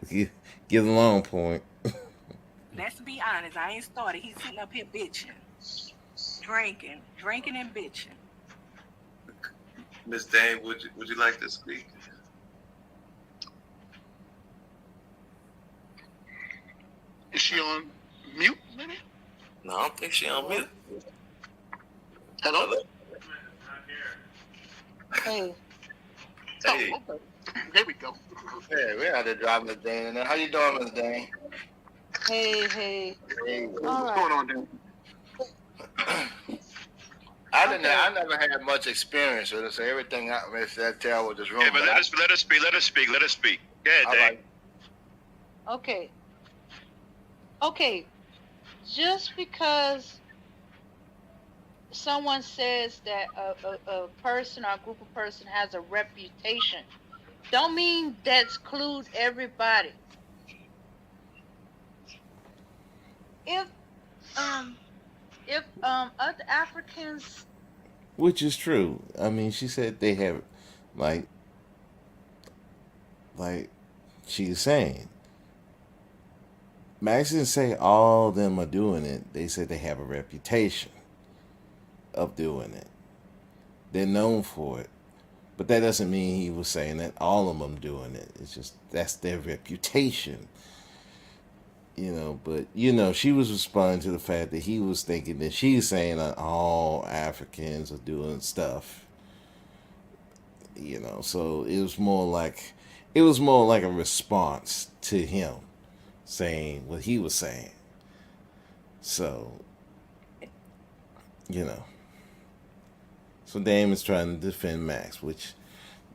get along point. Let's be honest. I ain't started. He's sitting up here bitching, drinking and bitching. Miss Dame, would you like to speak? Is she on mute? Maybe? No, I don't think she on mute. Hello? Hey, Hey, Oh, okay. There we go. Yeah, we had to drive Miss Dane. How you doing, Miss Dane? hey. Hey. All What's right. going on, Dame? I never had much experience with it, so everything Miss Chantell with this room. Yeah, but let us speak. Yeah, Dame. Okay. Just because someone says that a person or a group of person has a reputation, don't mean that exclude everybody. If other Africans, Which is true. I mean, she said they have, like she's saying. Max didn't say all of them are doing it. They said they have a reputation of doing it. They're known for it. But that doesn't mean he was saying that all of them doing it. It's just that's their reputation. But she was responding to the fact that he was thinking that she's saying that all Africans are doing stuff. So it was more like a response to him saying what he was saying. So, So Dame is trying to defend Max, which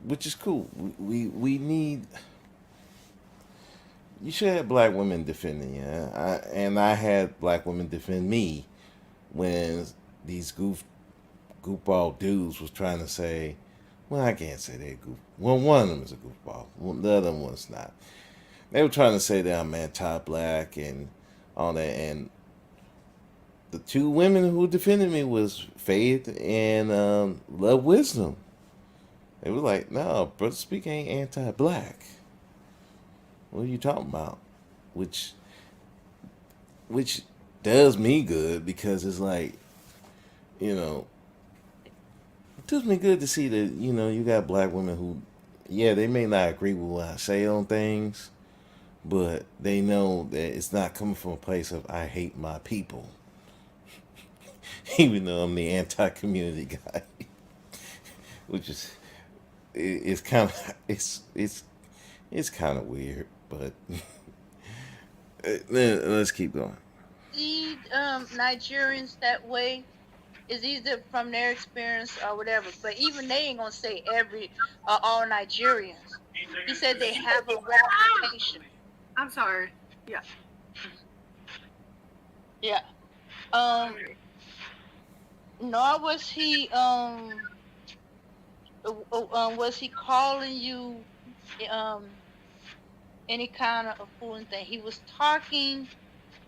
is cool. We need. You should have black women defending you. And I had black women defend me when these goofball dudes was trying to say, well, I can't say they're goof. Well, one of them is a goofball. The other one's not. They were trying to say that I'm anti-black and all that. And the two women who defended me was Faith and Love Wisdom. They were like, no, Brother Speak ain't anti-black. What are you talking about? Which does me good because it's like, you know, it does me good to see that, you got black women who, yeah, they may not agree with what I say on things, but they know that it's not coming from a place of I hate my people. Even though I'm the anti-community guy, which is it's kind of it's kind of weird, but let's keep going. See, Nigerians that way is either from their experience or whatever. But even they ain't gonna say all Nigerians. He said they have a reputation. I'm sorry. Yeah. Yeah. Nor was he calling you any kind of a fooling thing. He was talking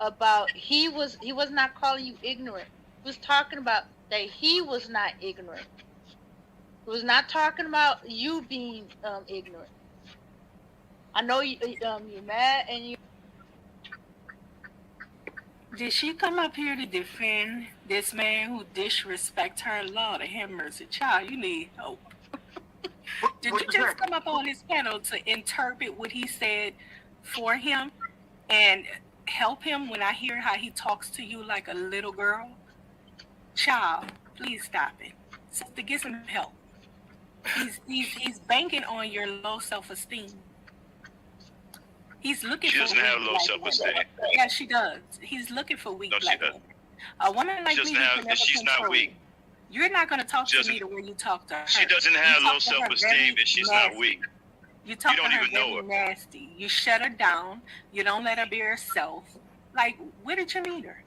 about he was not calling you ignorant. He was talking about that he was not ignorant. He was not talking about you being ignorant. I know you're mad and you. Did she come up here to defend this man who disrespect her? Lord have mercy, child, you need help. Did you just come up on this panel to interpret what he said for him and help him when I hear how he talks to you like a little girl? Child, please stop it. Sister, get some help. He's banking on your low self-esteem. He's looking She for doesn't have weak low black self-esteem. women. Yeah, she does. He's looking for weak No, she black doesn't. women. A woman like She me, doesn't who have- can never she's not control weak. you. You're not going to talk She to me doesn't- the way you talk to her. She doesn't You have talk low to her self-esteem very and she's nasty. not weak. You talk You don't to her even know very her. nasty. You shut her down. You don't let her be herself. Like, where did you meet her?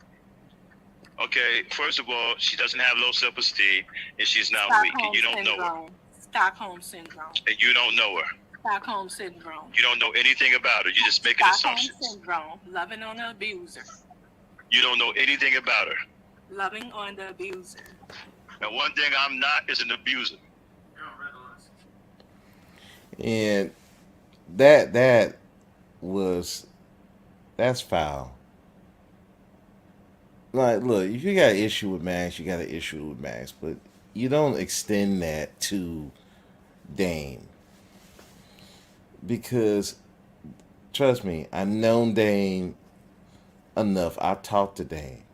Okay, first of all, she doesn't have low self-esteem and she's not weak, and you don't know her, Stockholm syndrome. and you don't know her. Stockholm syndrome. You don't know anything about her. You're just making Stockholm assumptions. syndrome. Loving on the abuser. You don't know anything about her. Loving on the abuser. And one thing I'm not is an abuser. And that's foul. Like, look, if you got an issue with Max, you got an issue with Max, but you don't extend that to Dame. Because, trust me, I've known Dame enough. I talked to Dame.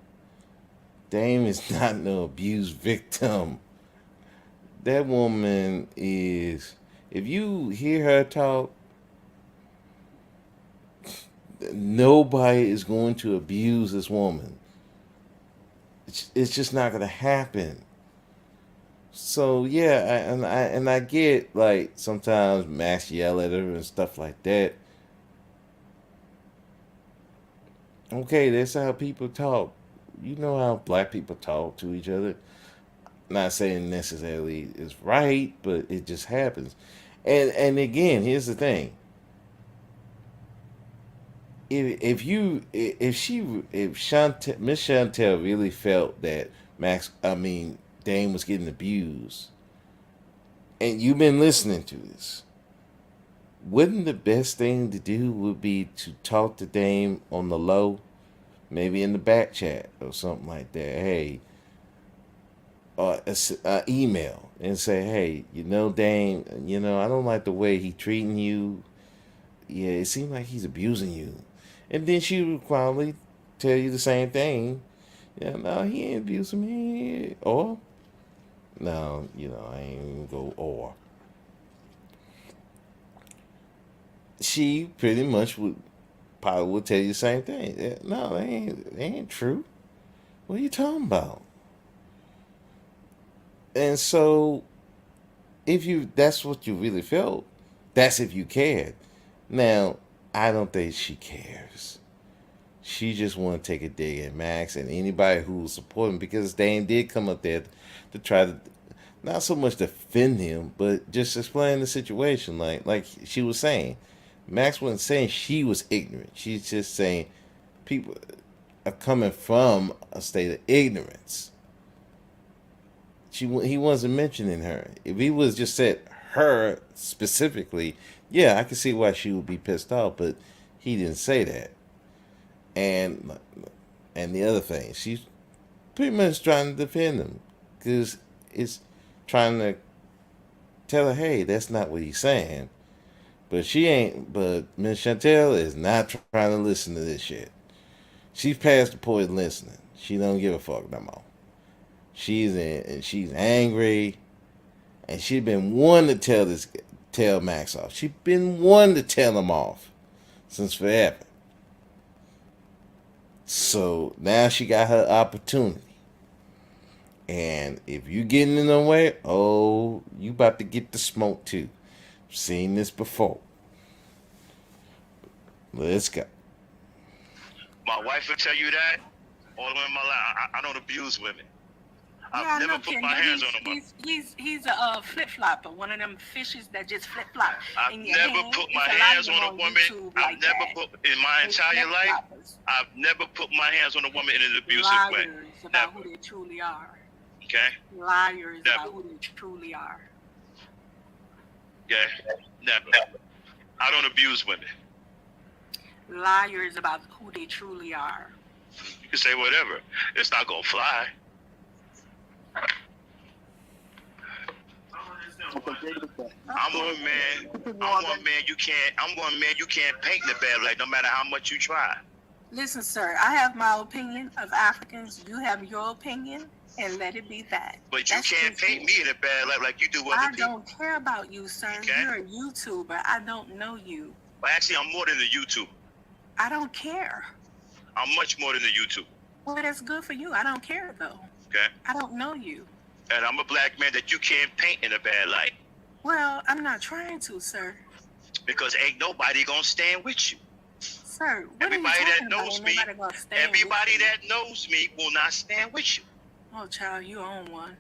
Dame is not no abuse victim. That woman is, if you hear her talk, nobody is going to abuse this woman. It's just not going to happen. So yeah, I get like sometimes Max yell at her and stuff like that. Okay, that's how people talk. You know how black people talk to each other. Not saying necessarily is right, but it just happens. And again, here's the thing. If Chantell, Miss Chantell really felt that Dame was getting abused, and you've been listening to this, wouldn't the best thing to do would be to talk to Dame on the low, maybe in the back chat or something like that? Hey, or email and say, hey, Dame, I don't like the way he treating you. Yeah, it seems like he's abusing you. And then she would probably tell you the same thing. Yeah, no, he ain't abusing me. Or, no, I ain't even go or. She pretty much probably would tell you the same thing. Yeah, no, they ain't true. What are you talking about? And so, if that's what you really felt, that's if you cared. Now, I don't think she cares. She just want to take a dig at Max and anybody who's supporting because Dane did come up there to try to not so much defend him, but just explain the situation. Like she was saying, Max wasn't saying she was ignorant. She's just saying people are coming from a state of ignorance. He wasn't mentioning her. If he was just said her specifically, yeah, I can see why she would be pissed off. But he didn't say that. And and the other thing, she's pretty much trying to defend him because it's trying to tell her, hey, that's not what he's saying. But she ain't. But Miss Chantell is not trying to listen to this shit. She's past the point of listening. She don't give a fuck no more. She's angry, and she's been wanting to tell Max off. She's been wanting to tell him off since forever. So now she got her opportunity. And if you getting in the way, oh, you about to get the smoke too. Seen this before. Let's go. My wife will tell you that. All the way in my life, I don't abuse women. I've never put my hands on a woman. He's a flip flopper, one of them fishes that just flip flop. I've never put my hands on a woman. I've never put in my entire life. I've never put my hands on a woman in an abusive way. Liars about who they truly are. Okay. Liars about who they truly are. Okay. Never. I don't abuse women. Liars about who they truly are. You can say whatever. It's not gonna fly. I'm one man you can't paint in the bad light no matter how much you try. Listen, sir, I have my opinion of Africans. You have your opinion, and let it be that. But you can't paint me in a bad light like you do other people. I don't care about you, sir. Okay? You're a YouTuber. I don't know you. Well, actually, I'm more than a YouTuber. I don't care. I'm much more than a YouTuber. Well, that's good for you. I don't care, though. Okay. I don't know you. And I'm a black man that you can't paint in a bad light. Well, I'm not trying to, sir. Because ain't nobody gonna stand with you. Sir, everybody that knows me will not stand with you. Oh, child, you own one.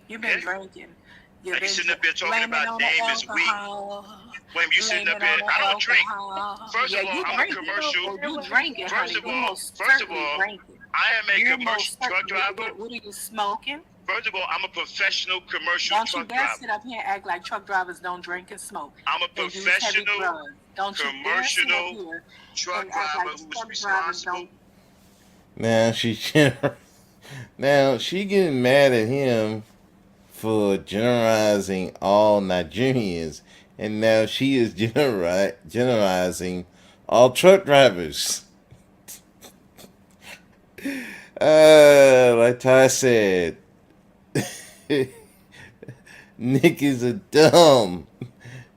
You've been drinking. You've been sitting up there talking about Dame is weak. When you sitting up there, I don't drink. First of all, I'm a commercial. You drinking, First of all, I am a commercial truck driver. What are you smoking? First of all, I'm a professional commercial truck driver. Don't you dare sit up here and act like truck drivers don't drink and smoke. I'm a professional commercial truck driver who's responsible. Now she getting mad at him for generalizing all Nigerians, and now she is generalizing all truck drivers. Like Ty said, niggas are dumb.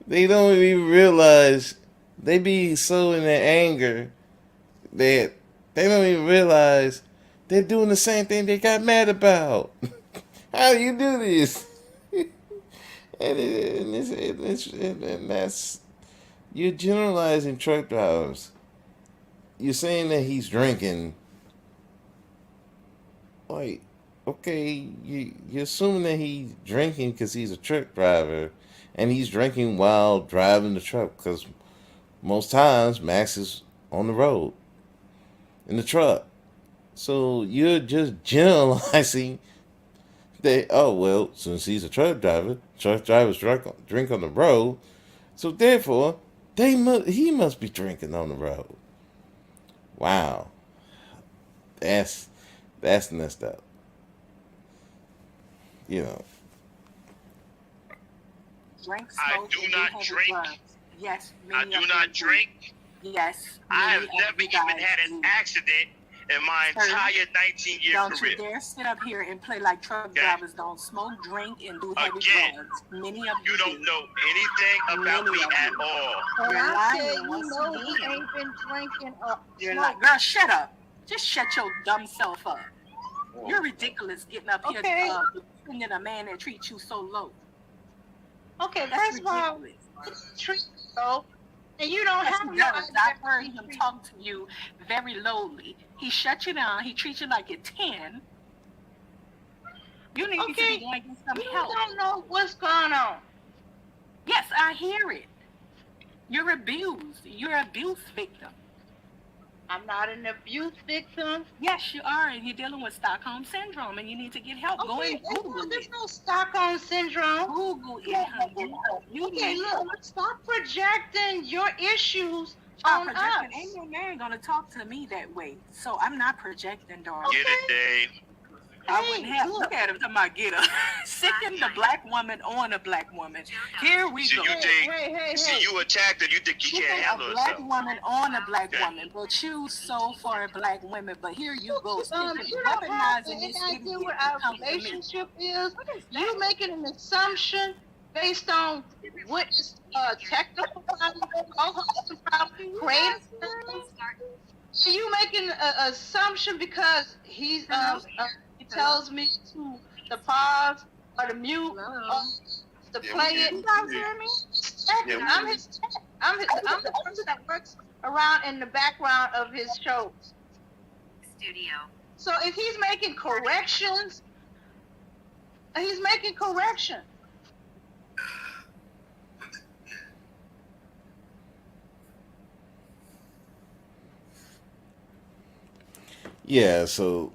They don't even realize they be so in their anger that they don't even realize they're doing the same thing they got mad about. How do you do this? and that's you're generalizing truck drivers. You're saying that he's drinking. Like, okay, you're assuming that he's drinking because he's a truck driver, and he's drinking while driving the truck because most times Max is on the road in the truck. So you're just generalizing that, oh, well, since he's a truck drivers drink on the road, so therefore he must be drinking on the road. Wow. That's messed up. You know. Drink, I do not drink. Drugs. Yes. I do not drink. Yes. I have never even had an accident in my entire 19-year career. Don't you dare sit up here and play like truck drivers don't smoke, drink, and do heavy drugs. Many of you don't know anything about me at all. And I said, you know, he ain't been drinking or smoking. Girl, shut up. Just shut your dumb self up. You're ridiculous getting up here defending a man that treats you so low. Okay, That's first of all, ridiculous. treat so, and you don't Yes, have he no does. idea I've how heard he him treats talk to you very lowly. He shuts you down. He treats you like you're 10. You need to be Okay, going get some you help. don't know what's going on. Yes, I hear it. You're abused. You're an abuse victim. I'm not an abuse victim. Yes, you are, and you're dealing with Stockholm syndrome, and you need to get help. Go Okay, and Google there's it. no Stockholm syndrome. Google it, honey. You Okay, need look, stop projecting your issues stop on projecting. us. Ain't no man gonna talk to me that way. So I'm not projecting, darling. Get it, Dave. I wouldn't have. look. Look at him, talking about get her. Sicking the black woman on a black woman. Here we See, go. you think, Hey. see, you attacked her. You think you can't handle A black herself. woman on a black Okay. woman, but you so for black women. But here you go, You don't have weaponizing any this idea idiot what to our come to me. relationship is. You making an assumption based on what is technical problem, co-hosting problem, creative problem. So you making an assumption because he tells me to the pause or the mute or to play it. You guys hear me? Yeah, I'm his tech. I'm the person that works around in the background of his shows. Studio. So if he's making corrections, he's making corrections. Yeah, so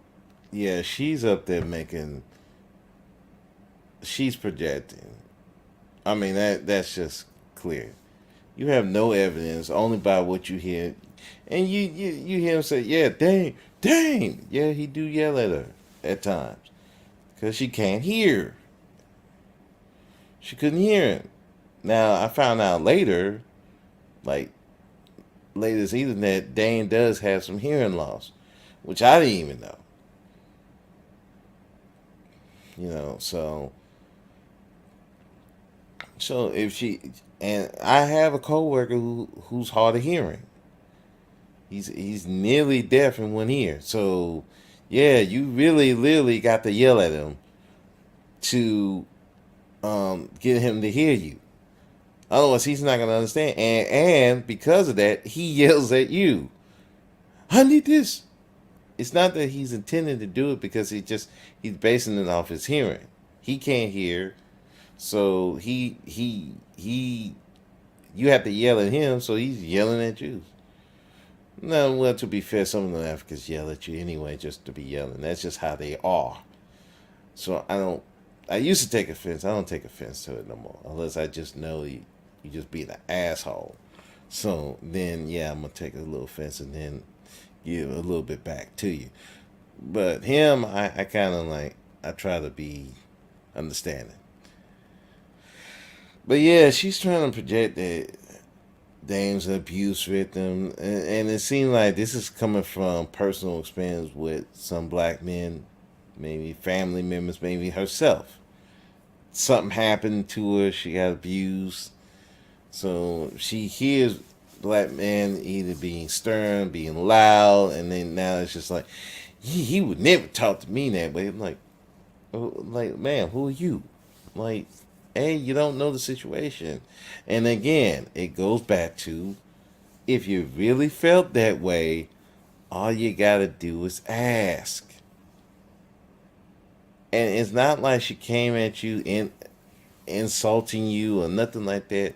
yeah, she's up there she's projecting. I mean that's just clear. You have no evidence, only by what you hear, and you hear him say, "Yeah, dang, yeah." He do yell at her at times because she can't hear. She couldn't hear him. Now I found out later, like later this evening, that Dane does have some hearing loss, which I didn't even know. So if she and I have a coworker who's hard of hearing. He's nearly deaf in one ear. So yeah, you really literally got to yell at him to get him to hear you. Otherwise, he's not gonna understand. And because of that, he yells at you. I need this. It's not that he's intending to do it because he's basing it off his hearing. He can't hear, so you have to yell at him, so he's yelling at you. No, well, to be fair, some of the Africans yell at you anyway, just to be yelling. That's just how they are. So I used to take offense. I don't take offense to it no more, unless I just know you just being an asshole. So then, yeah, I'm gonna take a little offense and then give a little bit back to you. But him, I kind of I try to be understanding. But yeah, she's trying to project that Dame's an abuse victim, and it seems like this is coming from personal experience with some black men, maybe family members, maybe herself. Something happened to her, she got abused, so she hears black men either being stern, being loud, and then now it's just like he would never talk to me that way. I'm like, oh, like, man, who are you? Like, hey, you don't know the situation. And again, it goes back to if you really felt that way, all you gotta do is ask. And it's not like she came at you insulting you or nothing like that.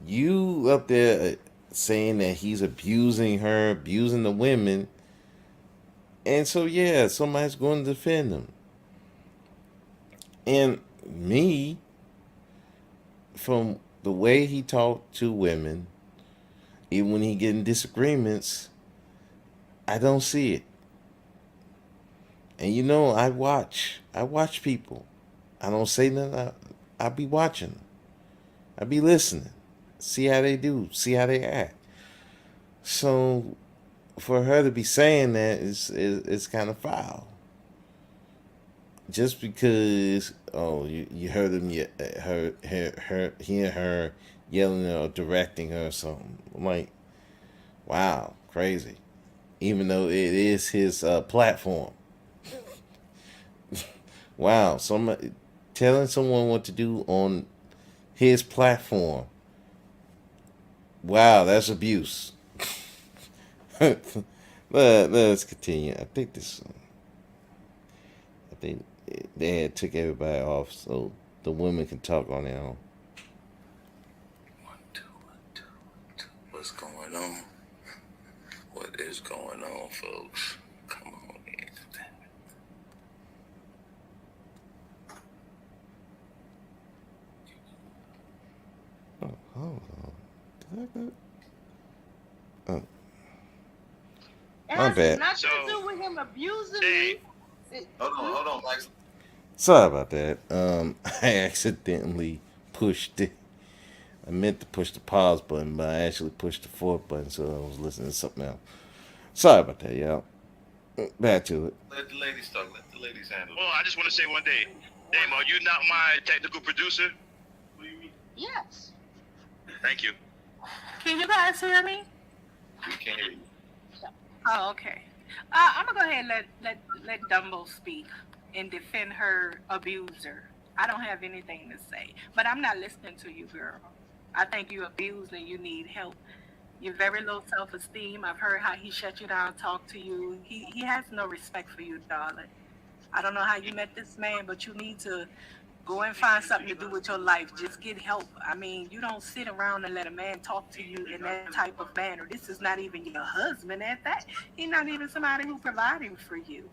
You up there saying that he's abusing her, abusing the women. And so, yeah, somebody's going to defend him. And me, from the way he talked to women, even when he get in disagreements, I don't see it. And I watch people. I don't say nothing. I be watching. I be listening. See how they do. See how they act. So for her to be saying that is kind of foul. Just because you heard him hear her yelling or directing her or something. I'm like, wow, crazy. Even though it is his platform. Wow, somebody telling someone what to do on his platform. Wow, that's abuse. Let's continue. I think they had took everybody off so the women can talk on their own. 1, 2, 1, 2, 1, 2. What's going on? What is going on, folks? Come on in. Oh, hold on. Did I go? Oh, It my has bad. nothing to do with him abusing Hey, me. Hold on, Max. Sorry about that. I accidentally pushed it. I meant to push the pause button, but I actually pushed the fourth button, so I was listening to something else. Sorry about that, y'all. Back to it. Let the ladies talk. Let the ladies handle well, it. I just want to say one day, Dame, are you not my technical producer? Yes. Thank you. Can you guys hear me? We can't hear you. Oh, okay. I'm gonna go ahead and let Dumbo speak and defend her abuser. I don't have anything to say, but I'm not listening to you, girl. I think you abused and you need help. You're very low self-esteem. I've heard how he shut you down, talk to you. He has no respect for you, darling. I don't know how you met this man, but you need to go and find something to do with your life. Just get help. I mean, you don't sit around and let a man talk to you in that type of manner. This is not even your husband at that. He's not even somebody who's providing for you.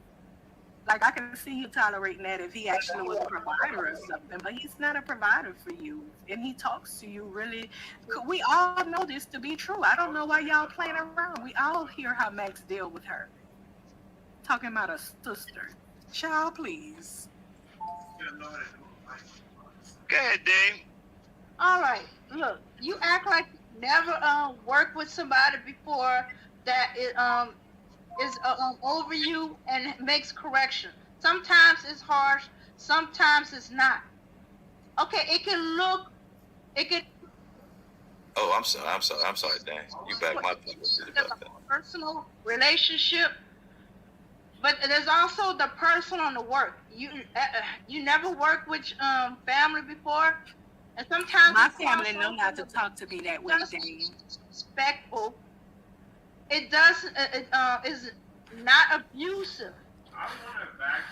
Like, I can see you tolerating that if he actually was a provider or something, but he's not a provider for you. And he talks to you really. We all know this to be true. I don't know why y'all playing around. We all hear how Max deal with her. Talking about a sister. Child, please. Go ahead, Dame. All right. Look, you act like you never worked with somebody before that is over you and makes correction. Sometimes it's harsh. Sometimes it's not. Okay, it can. Oh, I'm sorry, Dan. You back my people There's about that. a personal relationship, but there's also the personal and the work. You never worked with family before, and sometimes My it's family also know not to talk to me that way, Dame. respectful. It does. It is not abusive.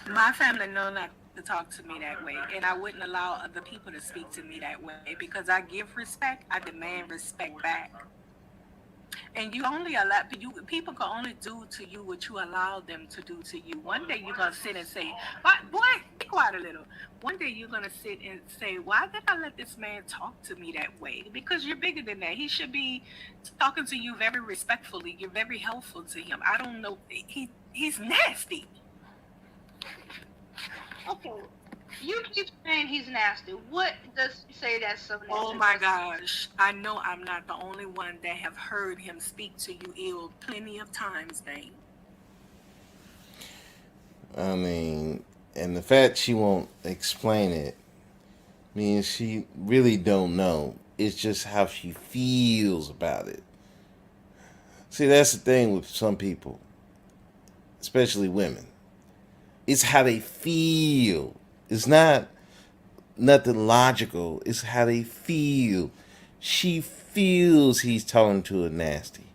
My family know not to talk to me that way, and I wouldn't allow other people to speak to me that way because I give respect. I demand respect back. And you only allow people can only do to you what you allow them to do to you. One day you're gonna sit and say, "What, boy, be quiet a little." One day you're gonna sit and say, "Why did I let this man talk to me that way?" Because you're bigger than that. He should be talking to you very respectfully. You're very helpful to him. I don't know. He's nasty. Okay, you keep saying he's nasty. What does he say that's so nasty? Oh my gosh. I know I'm not the only one that have heard him speak to you ill plenty of times, Dane. I mean, and the fact she won't explain it means she really don't know. It's just how she feels about it. See, that's the thing with some people, especially women. It's how they feel. It's not nothing logical. It's how they feel. She feels he's talking to her nasty.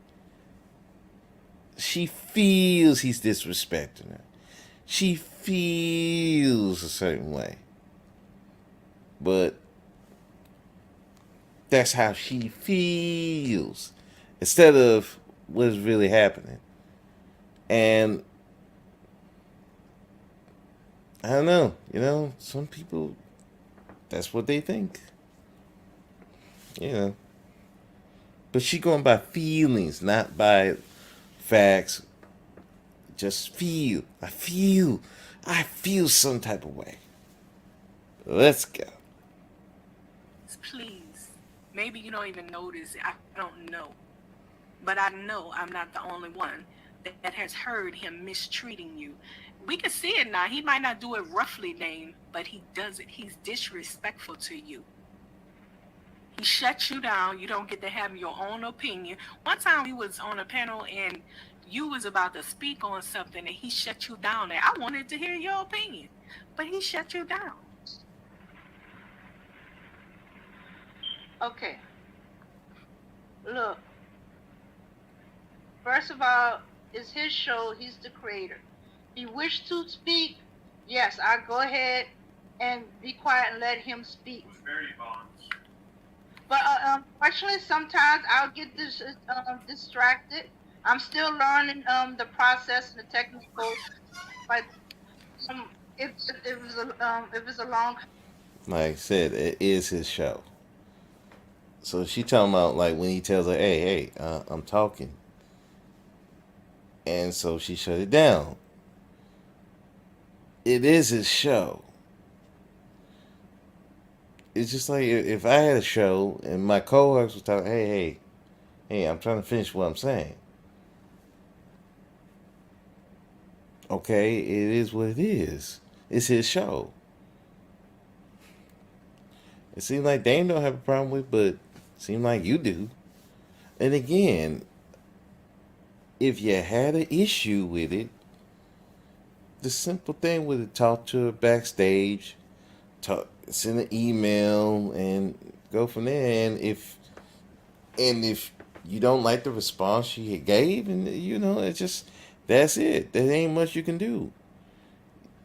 She feels he's disrespecting her. She feels a certain way. But that's how she feels instead of what is really happening. And I don't know, some people, that's what they think, you know. But she going by feelings, not by facts. Just feel. I feel some type of way. Let's go. Please. Maybe you don't even notice it. I don't know. But I know I'm not the only one that has heard him mistreating you. We can see it now. He might not do it roughly, Dame, but he does it. He's disrespectful to you. He shuts you down. You don't get to have your own opinion. One time we was on a panel and you was about to speak on something and he shut you down. And I wanted to hear your opinion, but he shut you down. Okay. Look. First of all, it's his show. He's the creator. He wished to speak. Yes, I go ahead and be quiet and let him speak. But unfortunately, sometimes I'll get distracted. I'm still learning the process and the technical. But if it's a long. Like I said, it is his show. So she talking about like when he tells her, "Hey, I'm talking," and so she shut it down. It is his show. It's just like if I had a show and my coworkers was talking, "Hey, I'm trying to finish what I'm saying." Okay, it is what it is. It's his show. It seems like Dame don't have a problem with, but it seems like you do. And again, if you had an issue with it, the simple thing would have talked to her backstage, send an email, and go from there. And if you don't like the response she gave, and it's just that's it. There ain't much you can do.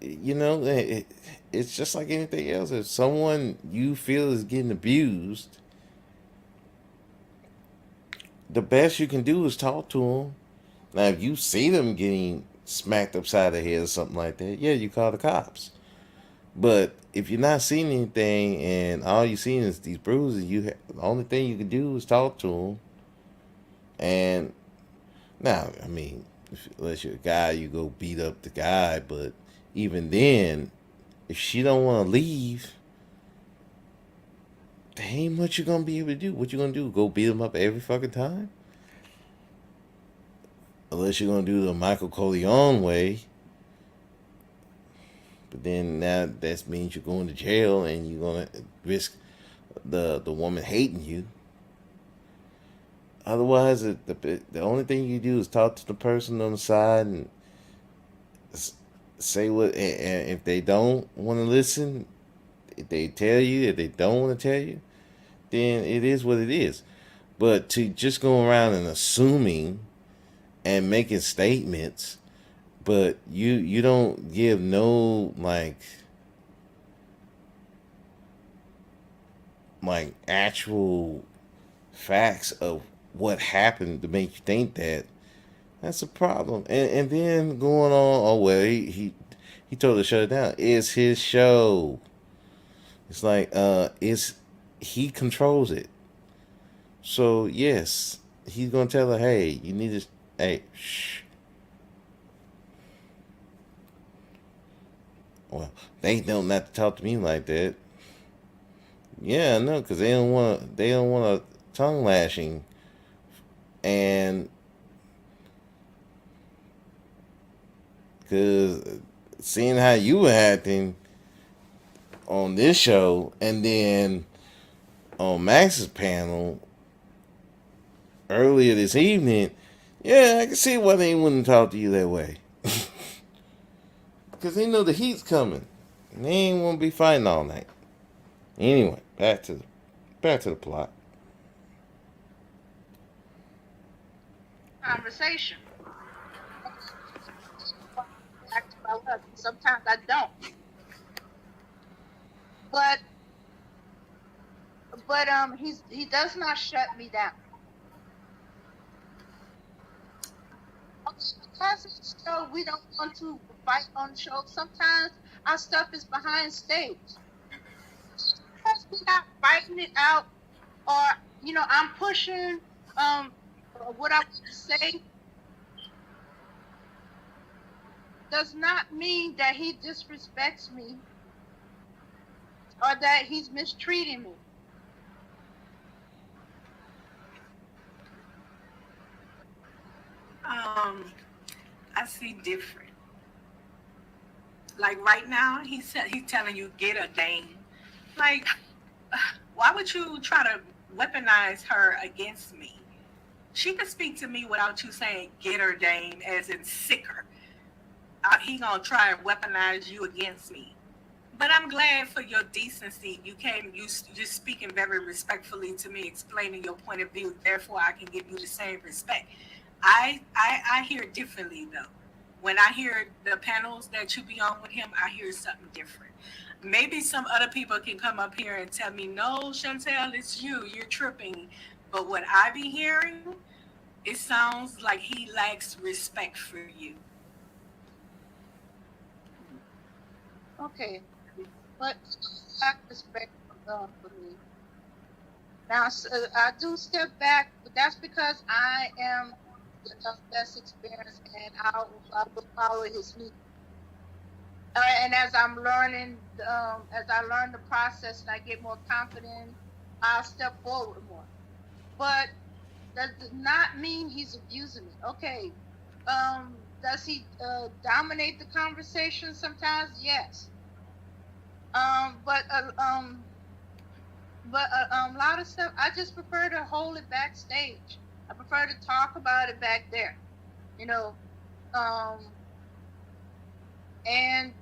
It's just like anything else. If someone you feel is getting abused, the best you can do is talk to them. Now, if you see them getting smacked upside the head or something like that, yeah, you call the cops. But if you're not seeing anything and all you're seeing is these bruises, the only thing you can do is talk to them. And now, I mean, unless you're a guy, you go beat up the guy. But even then, if she don't want to leave, there ain't much you're gonna be able to do. What you gonna do? Go beat him up every fucking time? Unless you're gonna do the Michael Corleone way. But then now that means you're going to jail and you're gonna risk the woman hating you. Otherwise, the only thing you do is talk to the person on the side and say what. And if they don't want to listen, if they tell you, if they don't want to tell you, then it is what it is. But to just go around and assuming and making statements, but you don't give no like actual facts of what happened to make you think that's a problem. And then going on, oh well, he told her to shut it down. It's his show. It's like he controls it. So yes, he's gonna tell her, hey, you need to, hey, shh. Well, they don't not to talk to me like that. Yeah, I know, because they don't want a tongue lashing, and because seeing how you were acting on this show, and then on Max's panel earlier this evening, yeah, I can see why they wouldn't talk to you that way. Because they know the heat's coming. And they ain't want to be fighting all night. Anyway, back to the plot. Conversation. Sometimes I don't. But he does not shut me down. Because it's show, we don't want to fight on the show. Sometimes our stuff is behind stage. Because we're not fighting it out, or I'm pushing what I want to say, does not mean that he disrespects me or that he's mistreating me. I see different. Like right now, he's telling you get a Dame. Like, why would you try to weaponize her against me? She could speak to me without you saying "get her, Dame," as in sicker. He gonna try and weaponize you against me. But I'm glad for your decency. You came, you're speaking very respectfully to me, explaining your point of view. Therefore, I can give you the same respect. I hear differently though. When I hear the panels that you be on with him, I hear something different. Maybe some other people can come up here and tell me, no, Chantel, it's you. You're tripping. But what I be hearing, it sounds like he lacks respect for you. Okay, but I respect for me. Now, I do step back, but that's because I am the less experienced, and I will follow his lead. And as I'm learning, as I learn the process and I get more confident, I'll step forward more. But that does not mean he's abusing me. Okay, does he dominate the conversation sometimes? Yes. Um, but uh, um, a lot of stuff I just prefer to hold it backstage. I prefer to talk about it back there, you know, um, and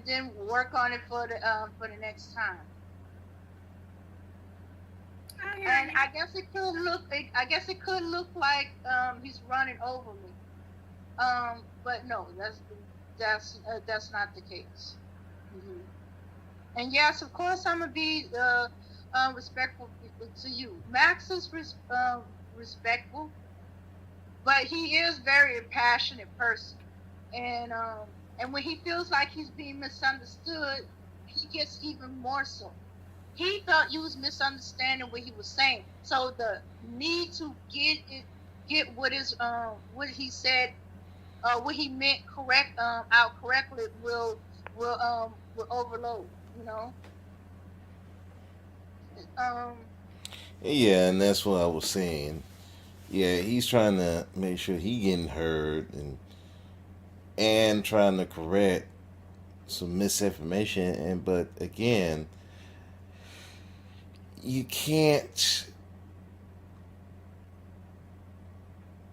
then work on it for the next time. And I guess it could look. I guess it could look like he's running over me. But no, that's not the case. Hmm. And yes, of course, I'm gonna be respectful to you. Max is respectful, but he is very passionate person, and when he feels like he's being misunderstood, he gets even more so. He thought you was misunderstanding what he was saying, so the need to get what he said, what he meant out correctly will overload, you know. Um, Yeah, and that's what I was saying. Yeah, he's trying to make sure he getting heard and trying to correct some misinformation. And but again, you can't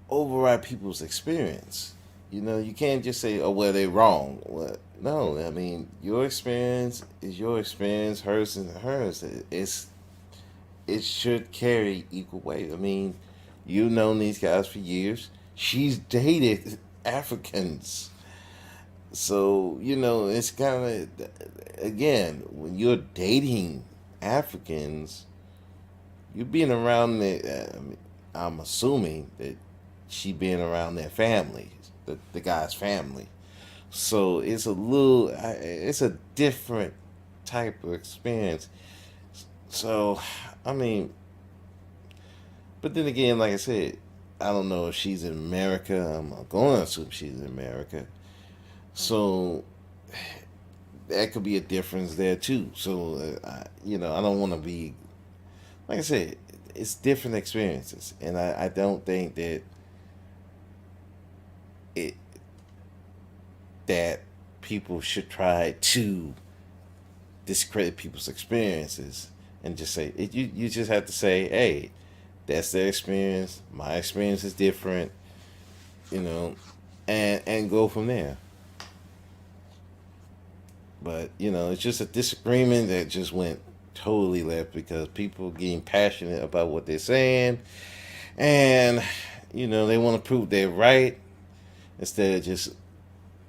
override people's experience. You know, you can't just say, "Oh, well, they're wrong." Well, no, I mean, your experience is your experience. Hers is hers. It should carry equal weight. I mean, you've known these guys for years. She's dated Africans, so you know it's kind of again when you're dating Africans, you're being around the. I mean, I'm assuming that she being around their family, the guy's family. So it's a little, it's a different type of experience. So, I mean, but then again, like I said, I don't know if she's in America. I'm going to assume she's in America. So that could be a difference there too. So, you know, I don't want to be, like I said, it's different experiences. And I don't think that it, that people should try to discredit people's experiences and just say you just have to say, hey, that's their experience, my experience is different, you know, and go from there. But you know, it's just a disagreement that just went totally left because people getting passionate about what they're saying, and you know they want to prove they're right instead of just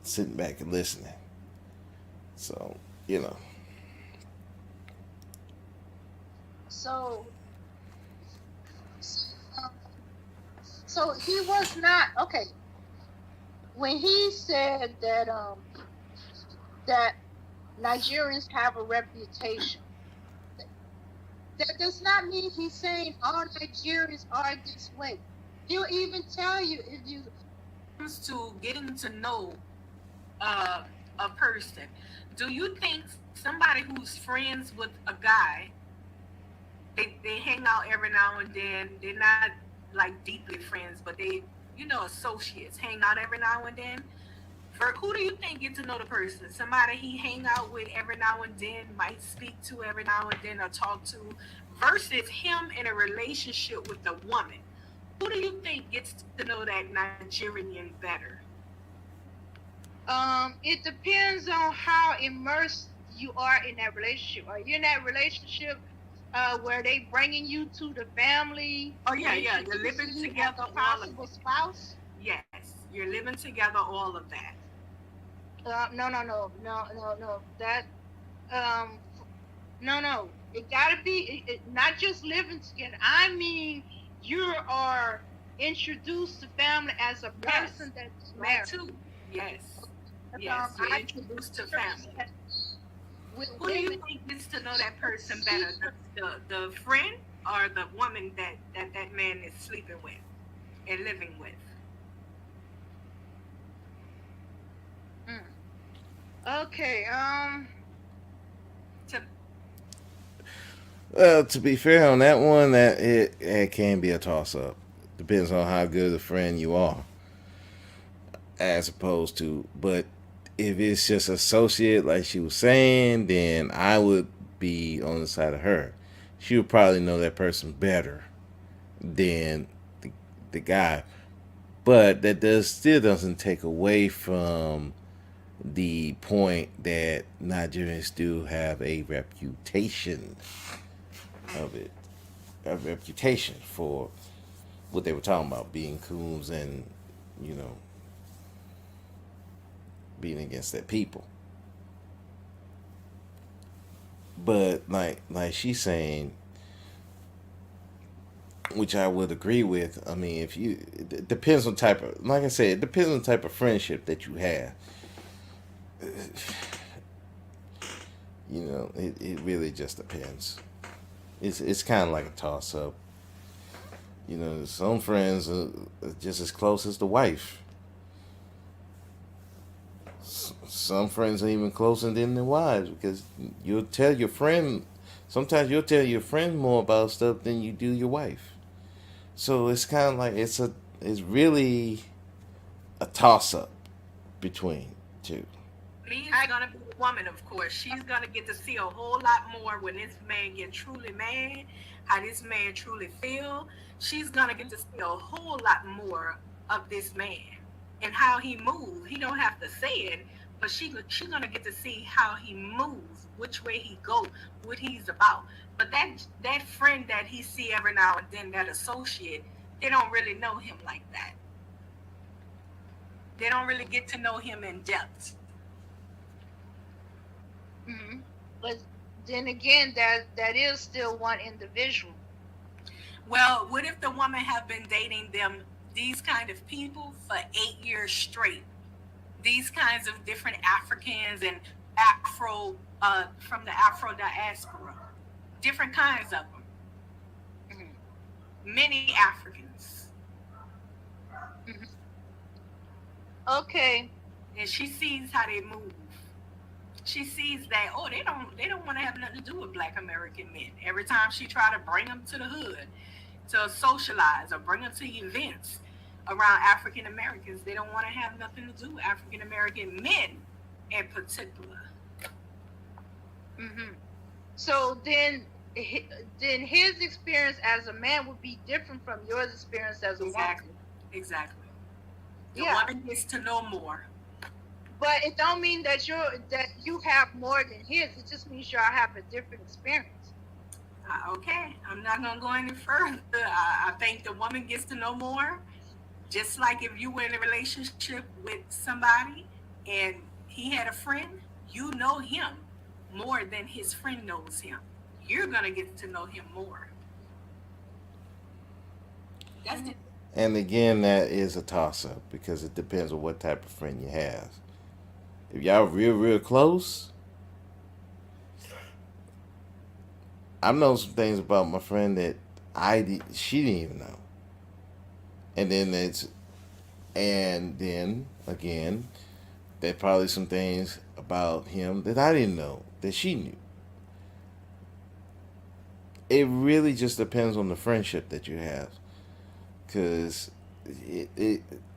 sitting back and listening. So you know. so um, so he was not okay when he said that Nigerians have a reputation. That does not mean he's saying all Nigerians are this way. He'll even tell you if you Comes to getting to know uh, a person, do you think somebody who's friends with a guy, they hang out every now and then, they're not like deeply friends, but they, associates, hang out every now and then? For who do you think get to know the person? Somebody he hang out with every now and then, might speak to every now and then or talk to, versus him in a relationship with a woman Who do you think gets to know that Nigerian better? It depends on how immersed you are in that relationship. Are you in that relationship where they bringing you to the family? Oh yeah, yeah. You're living introducing you as together, a all of possible spouse? yes. You're living together, all of that. No. That um, no. It gotta be not just living together. I mean, you are introduced to family as a Yes, person that's that married. too. Yes, yes. You're I introduced to family. with Who do you women, think gets to know that person better, the friend or the woman that man is sleeping with and living with? okay. To Well, to be fair on that one, that it can be a toss up. Depends on how good a friend you are, as opposed to. But if it's just associate, like she was saying, then I would be on the side of her. She would probably know that person better than the guy. But that does still doesn't take away from the point that Nigerians do have a reputation of it, a reputation for what they were talking about, being coons and you know being against their people. But like she's saying, which I would agree with. I mean, if you it depends on type of, like I said, it depends on the type of friendship that you have. It really just depends. It's kind of like a toss up. Some friends are just as close as the wife. Some friends are even closer than their wives because you'll tell your friend. Sometimes you'll tell your friend more about stuff than you do your wife. So it's kind of like it's really a toss up between two. me, it's gonna be the woman, of course. She's gonna get to see a whole lot more when this man get truly mad, how this man truly feel. She's gonna get to see a whole lot more of this man and how he moves. He don't have to say it, but she's gonna get to see how he moves, which way he go, what he's about. But that friend that he see every now and then, that associate, they don't really know him like that. They don't really get to know him in depth. But then again, that is still one individual. Well, what if the woman have been dating these kind of people for 8 years straight? These kinds of different Africans and Afro from the Afro diaspora, different kinds of them, many Africans, Okay. and she sees how they move. She sees that they don't want to have nothing to do with Black American men. Every time she try to bring them to the hood to socialize or bring them to events around African Americans, they don't want to have nothing to do with African American men in particular. So then his experience as a man would be different from yours experience as a Exactly. woman. Exactly. The Yeah. woman gets to know more. But it don't mean that you have more than his. It just means y'all have a different experience. Okay, I'm not gonna go any further. I think the woman gets to know more. Just like if you were in a relationship with somebody and he had a friend, you know him more than his friend knows him. You're gonna get to know him more. That's it. And again, that is a toss up because it depends on what type of friend you have. If y'all real close, I know some things about my friend that she didn't even know. And then again, there probably some things about him that I didn't know that she knew. It really just depends on the friendship that you have, because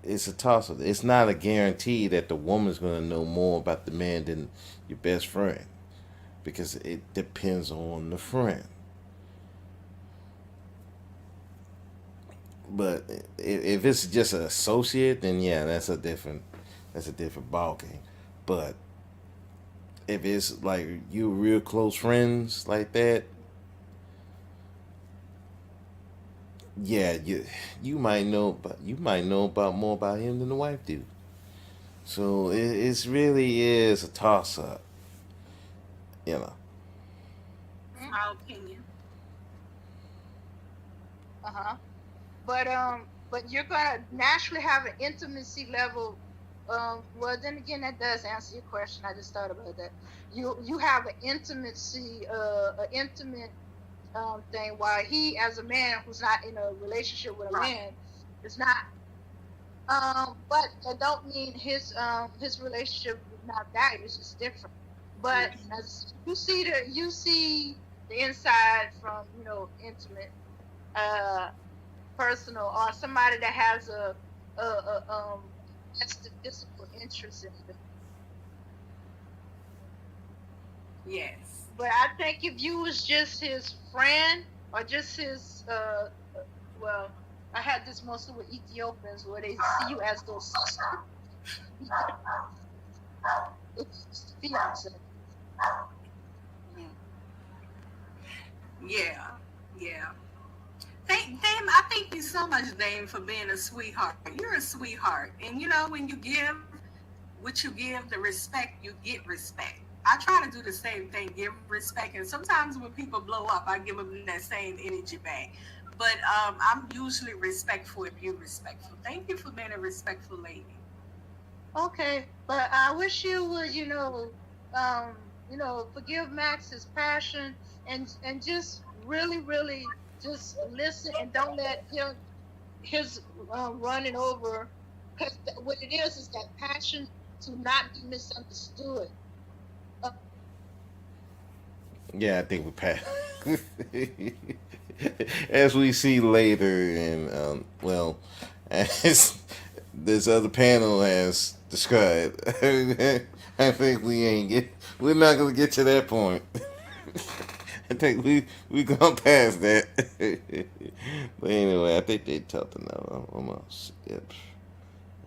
it's a toss up. It's not a guarantee that the woman's going to know more about the man than your best friend, because it depends on the friend. But if it's just an associate, then yeah, that's a different ball game. But if it's like you real close friends like that, yeah, you might know about more about him than the wife do. So it's really is a toss up, you know. My opinion. Uh-huh. But you're gonna naturally have an intimacy level. Well, then again, that does answer your question. I just thought about that. You have an intimacy, an intimate thing, while he, as a man who's not in a relationship with a man, is not. But that don't mean his relationship is not valued. It's just different. But as you see the inside from intimate, uh, personal, or somebody that has a vested physical interest in it. Yes. But I think if you was just his friend or just his well, I had this mostly with Ethiopians where they see you as their sister. It's fiance. Yeah. Yeah. Dame, I thank you so much, Dame, for being a sweetheart. You're a sweetheart. And when you give what you give, the respect, you get respect. I try to do the same thing, give respect. And sometimes when people blow up, I give them that same energy back. But I'm usually respectful if you're respectful. Thank you for being a respectful lady. Okay, but I wish you would, forgive Max his passion and just really, really just listen and don't let his running over, because what it is that passion to not be misunderstood. Yeah, I think we passed. As we see later, and as this other panel has described, I think we're not gonna get to that point. I think we gone past that. But anyway, I think they talked enough. I'm gonna skip.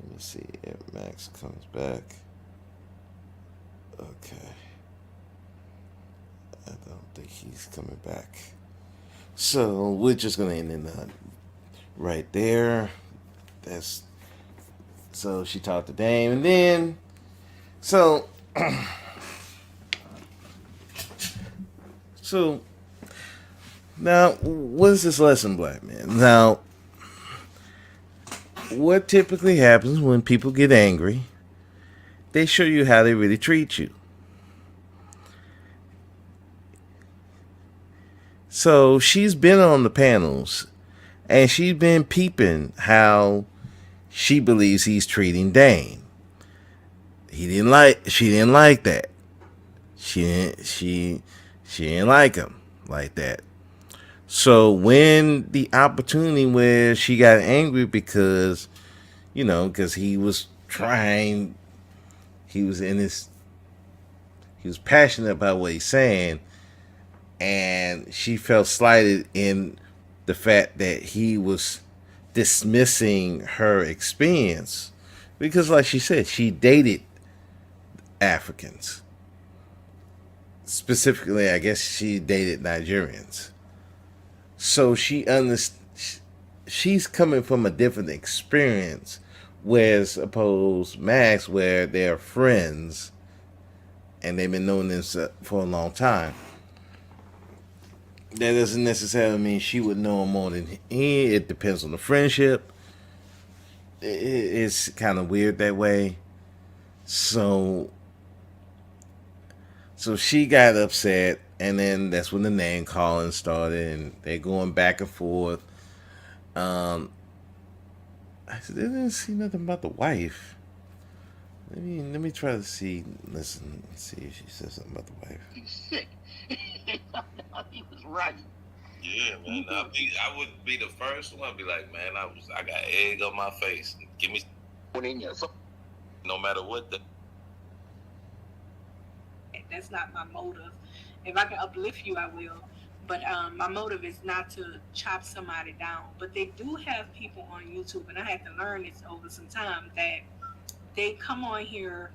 Let me see if Max comes back. Okay. I don't think he's coming back. So we're just gonna end it right there. That's so she talked to Dame, and then so so now what is this lesson, black man? Now, what typically happens when people get angry? They show you how they really treat you. So she's been on the panels and she's been peeping how she believes he's treating Dane. She didn't like that. She didn't like him like that. So when the opportunity where she got angry because because he was trying, he was passionate about what he's saying, and she felt slighted in the fact that he was dismissing her experience because, like she said, she dated Africans. Specifically, I guess she dated Nigerians. So she's coming from a different experience, whereas suppose Max, where they're friends and they've been knowing this for a long time. That doesn't necessarily mean she would know him more than he. It depends on the friendship. It's kind of weird that way. So she got upset, and then that's when the name calling started, and they're going back and forth. I didn't see nothing about the wife. Let me try to see. Listen, see if she says something about the wife. He's sick. He was right. Yeah, man. I would be the first one. I'd be like, man, I got egg on my face. Give me no matter what. That's not my motive. If I can uplift you, I will. But my motive is not to chop somebody down. But they do have people on YouTube, and I had to learn this over some time, that they come on here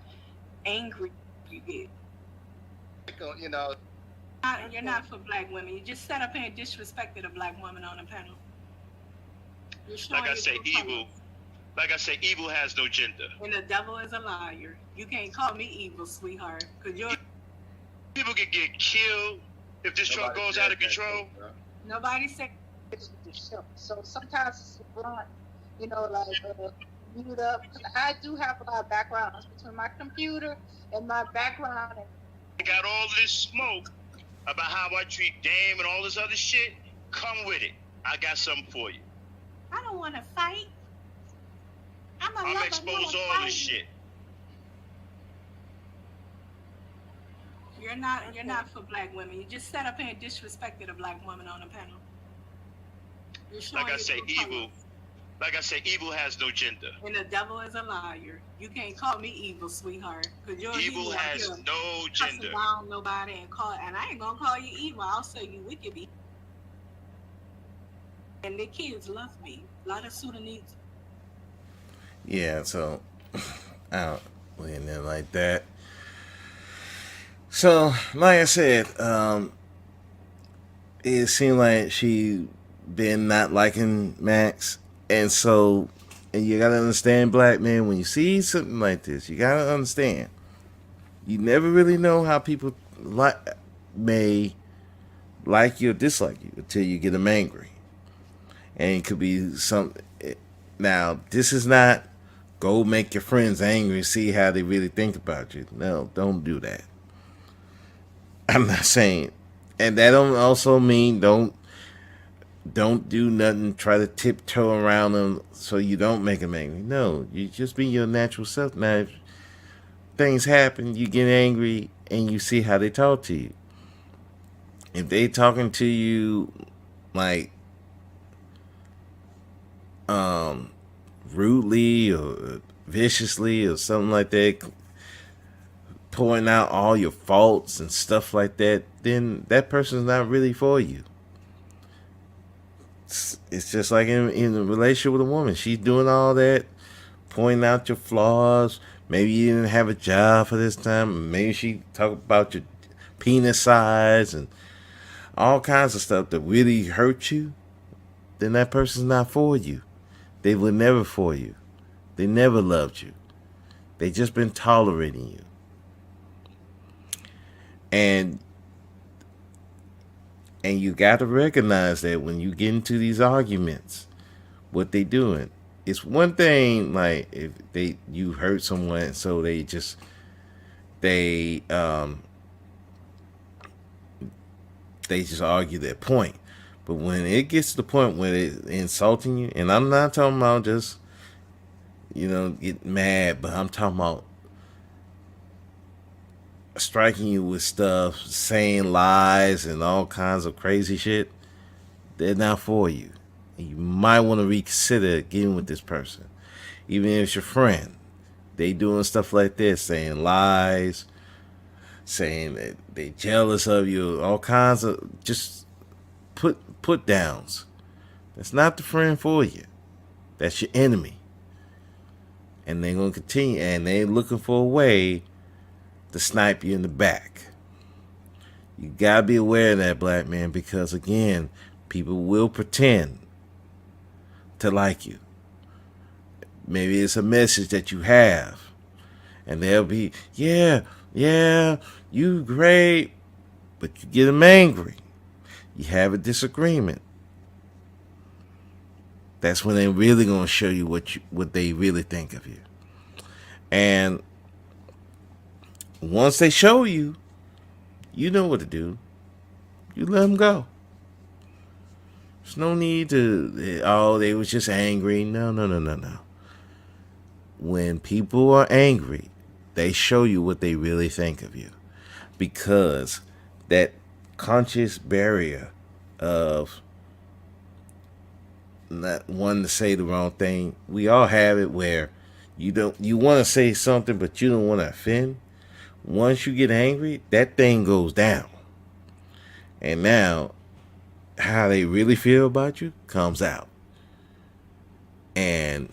angry. You know, You're not for black women. You just sat up here and disrespected a black woman on the panel. You're showing Like I say, your evil. colors. Like I say, evil has no gender. And the devil is a liar. You can't call me evil, sweetheart, because you're. People can get killed if this truck goes out of control. Nobody said. So sometimes it's blunt, mute up. I do have a lot of backgrounds between my computer and my background. I got all this smoke about how I treat Dame and all this other shit. Come with it. I got something for you. I don't want to fight. I'm gonna expose all this shit. You're not for black women. You just sat up here and disrespected a black woman on the panel. You're showing Like I say, your evil. Like I say, evil has no gender. And the devil is a liar. You can't call me evil, sweetheart, because you're Evil has no gender. Down nobody and I ain't gonna call you evil. I'll say you wicked. And the kids love me. A lot of Sudanese. Yeah, so I don't win there like that. So, like I said, it seemed like she been not liking Max, and you gotta understand, black man, when you see something like this, you gotta understand, you never really know how people may like you or dislike you until you get them angry, and it could be something. Now, this is not go make your friends angry and see how they really think about you. No, don't do that. I'm not saying, and that don't also mean don't do nothing, try to tiptoe around them so you don't make them angry. No, you just be your natural self. Now, if things happen, you get angry and you see how they talk to you. If they talking to you like rudely or viciously or something like that, pouring out all your faults and stuff like that, then that person's not really for you. It's just like in a relationship with a woman. She's doing all that, pointing out your flaws. Maybe you didn't have a job for this time. Maybe she talk about your penis size and all kinds of stuff that really hurt you. Then that person's not for you. They were never for you. They never loved you. They just been tolerating you. And you got to recognize that when you get into these arguments, what they doing. It's one thing like if you hurt someone, so they just argue their point. But when it gets to the point where it's insulting you, and I'm not talking about just get mad, but I'm talking about striking you with stuff, saying lies and all kinds of crazy shit, they're not for you. And you might want to reconsider getting with this person. Even if it's your friend. They doing stuff like this, saying lies, saying that they jealous of you, all kinds of just put downs. That's not the friend for you. That's your enemy. And they're going to continue, and they're looking for a way to snipe you in the back. You gotta be aware of that, black man, because again, people will pretend to like you. Maybe it's a message that you have, and they'll be, yeah, you great, but you get them angry. You have a disagreement. That's when they're really gonna show you what they really think of you. And once they show you, you know what to do. You let them go. There's no need to, they was just angry. No. When people are angry, they show you what they really think of you. Because that conscious barrier of not wanting to say the wrong thing, we all have it where you want to say something, but you don't want to offend. Once you get angry, that thing goes down. And now how they really feel about you comes out. And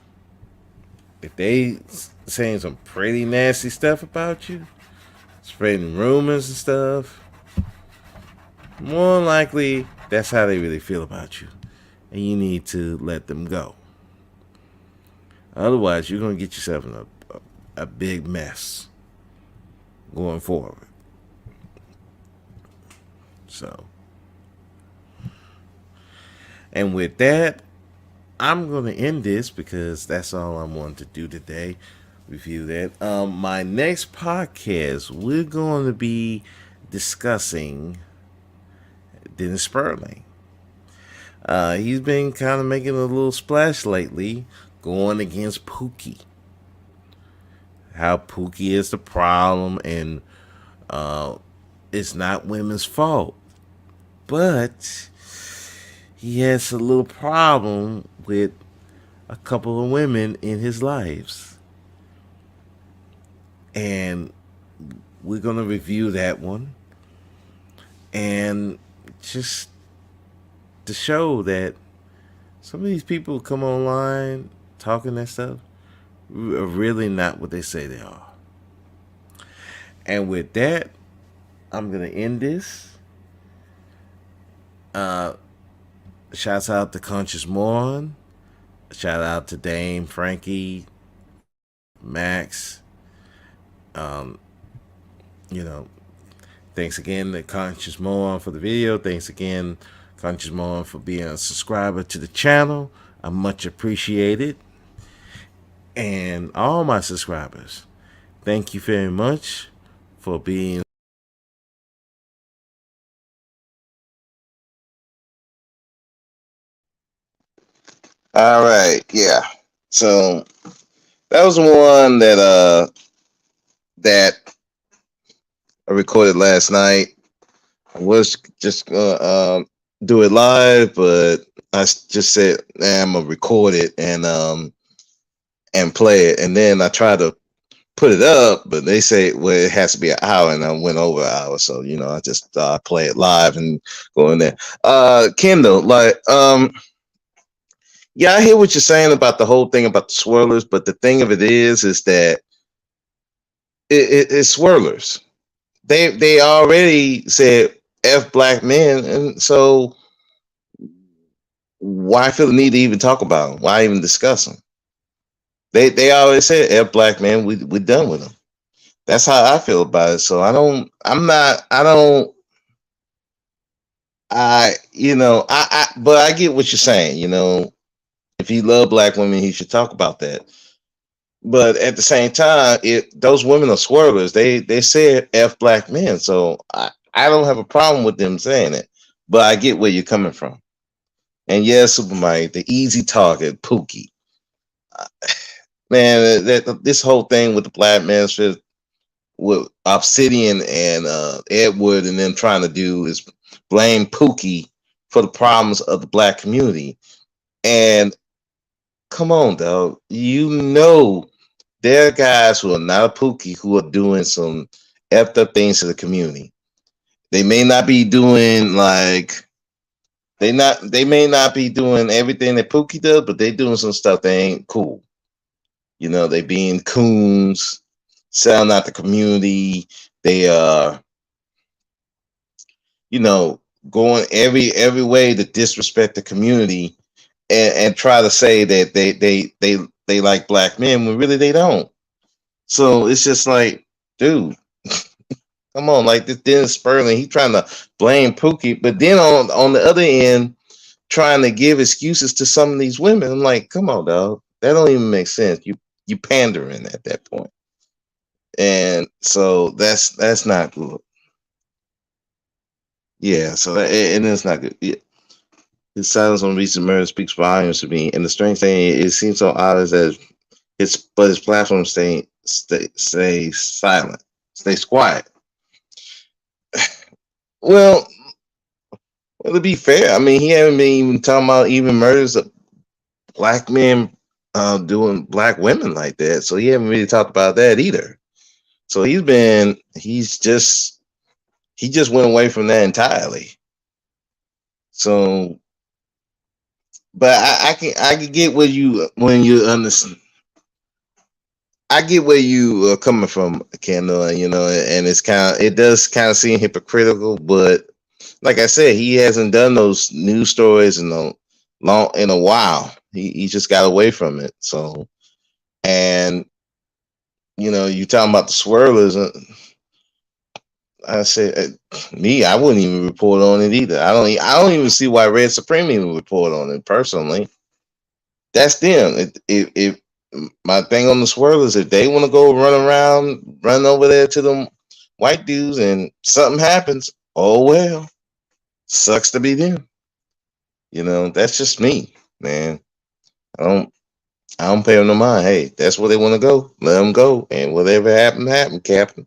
if they saying some pretty nasty stuff about you, spreading rumors and stuff, more than likely that's how they really feel about you. And you need to let them go. Otherwise, you're going to get yourself in a big mess going forward. So, and with that, I'm going to end this because that's all I wanted to do today. Review that. My next podcast, we're going to be discussing Dennis Sperling. He's been kind of making a little splash lately, going against Pookie. How Pookie is the problem, and it's not women's fault. But he has a little problem with a couple of women in his lives. And we're going to review that one. And just to show that some of these people who come online talking that stuff are really not what they say they are. And with that, I'm going to end this. Shouts out to Conscious Moron. Shout out to Dame Frankie, Max. You know, thanks again to Conscious Moron for the video. Thanks again, Conscious Moron, for being a subscriber to the channel. I much appreciate it. And all my subscribers, thank you very much for being. All right, yeah. So that was one that I recorded last night. I was just gonna do it live, but I just said, nah, I'm gonna record it and play it, and then I tried to put it up, but they say, well, it has to be an hour, and I went over an hour, so I just play it live and go in there. Kendall, yeah, I hear what you're saying about the whole thing about the swirlers, but the thing of it is that it's swirlers. They already said F black men, and so why feel the need to even talk about them? Why even discuss them? They always said F black men. We're done with them. That's how I feel about it. So I don't. I'm not. I don't. But I get what you're saying. If he loved black women, he should talk about that. But at the same time, those women are swirlers. They said F black men, so I don't have a problem with them saying it. But I get where you're coming from. And yes, Super Mike, the easy target, Pookie. Man, this whole thing with the black man with Obsidian and Edward and them trying to do is blame Pookie for the problems of the black community. And come on, dog. There are guys who are not a Pookie who are doing some effed up things to the community. They may not be doing they may not be doing everything that Pookie does, but they doing some stuff that ain't cool. They being coons, selling out the community. They are, going every way to disrespect the community and try to say that they like black men when really they don't. So it's just like, dude, come on, like this Dennis Sperling, he trying to blame Pookie, but then on the other end, trying to give excuses to some of these women. I'm like, come on, dog, that don't even make sense. You pandering at that point, and so that's not good. Yeah, so and it's not good. Yeah. His silence on recent murder speaks volumes to me, and the strange thing, it seems so odd as his platform stay silent, stays quiet. Well, to be fair, I mean, he haven't been even talking about even murders of black men doing black women like that, so he haven't really talked about that either. So he just went away from that entirely. So, but I can get where you when you understand. I get where you are coming from, Kendall, and and it does kind of seem hypocritical, but like I said, he hasn't done those news stories in a while. He just got away from it. So, and you talking about the swirlers. I said, me, I wouldn't even report on it either. I don't even see why Red Supreme even report on it personally. That's them. If my thing on the swirlers, if they want to go run over there to them white dudes, and something happens, oh well, sucks to be them. That's just me, man. I don't I don't pay them no mind. Hey, that's where they want to go. Let them go, and whatever happened, happened, Captain.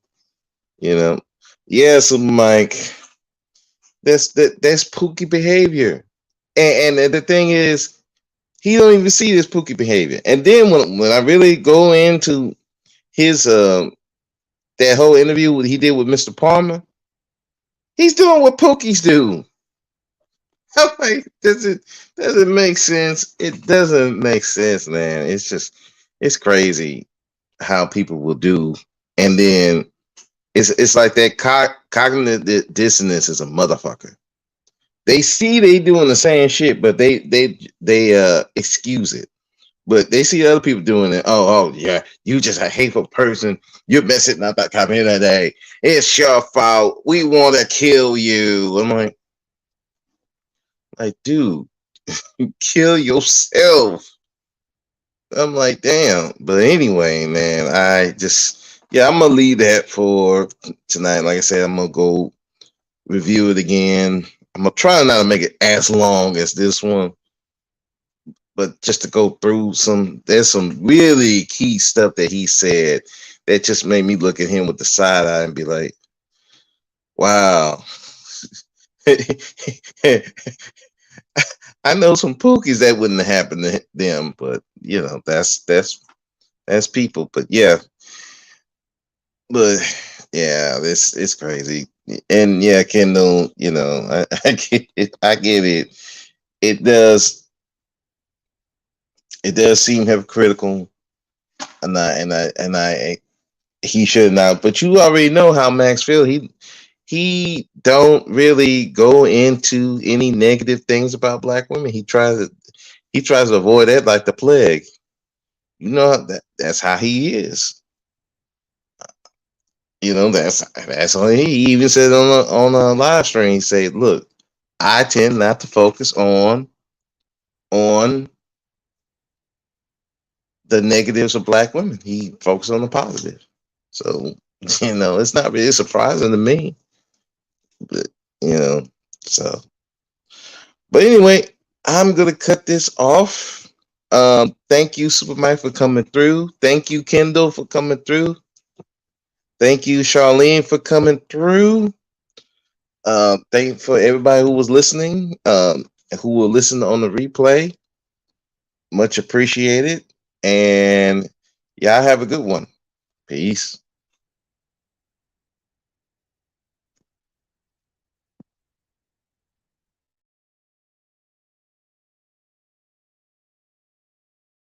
You know. Yeah, so Mike, that's Pookie behavior, and the thing is, he don't even see this Pookie behavior. And then when I really go into his that whole interview he did with Mr. Palmer, he's doing what Pookies do. I'm like, doesn't make sense. It doesn't make sense, man. It's crazy how people will do, and then it's like that cognitive dissonance is a motherfucker. They see they doing the same shit, but they excuse it. But they see other people doing it. Oh yeah, you just a hateful person. You're messing up that community. It's your fault. We want to kill you. I'm like, dude, kill yourself. I'm like, damn. But anyway, man, I'm gonna leave that for tonight. Like I said, I'm gonna go review it again. I'm gonna try not to make it as long as this one, but just to go through there's some really key stuff that he said that just made me look at him with the side eye and be like, wow. I know some pookies that wouldn't have happened to them, but that's people. But yeah, it's crazy. And yeah, Kendall, I get it. I get it. It does seem hypocritical, and he should not. But you already know how Max feel. He don't really go into any negative things about black women. He tries to avoid that like the plague. That's how he is. That's all he even said on a live stream. He said, "Look, I tend not to focus on the negatives of black women. He focused on the positive. So it's not really surprising to me, but so. But anyway, I'm gonna cut this off. Thank you, Super Mike, for coming through. Thank you, Kendall, for coming through. Thank you, Charlene, for coming through. Thank you for everybody who was listening, who will listen on the replay. Much appreciated. And y'all have a good one. Peace.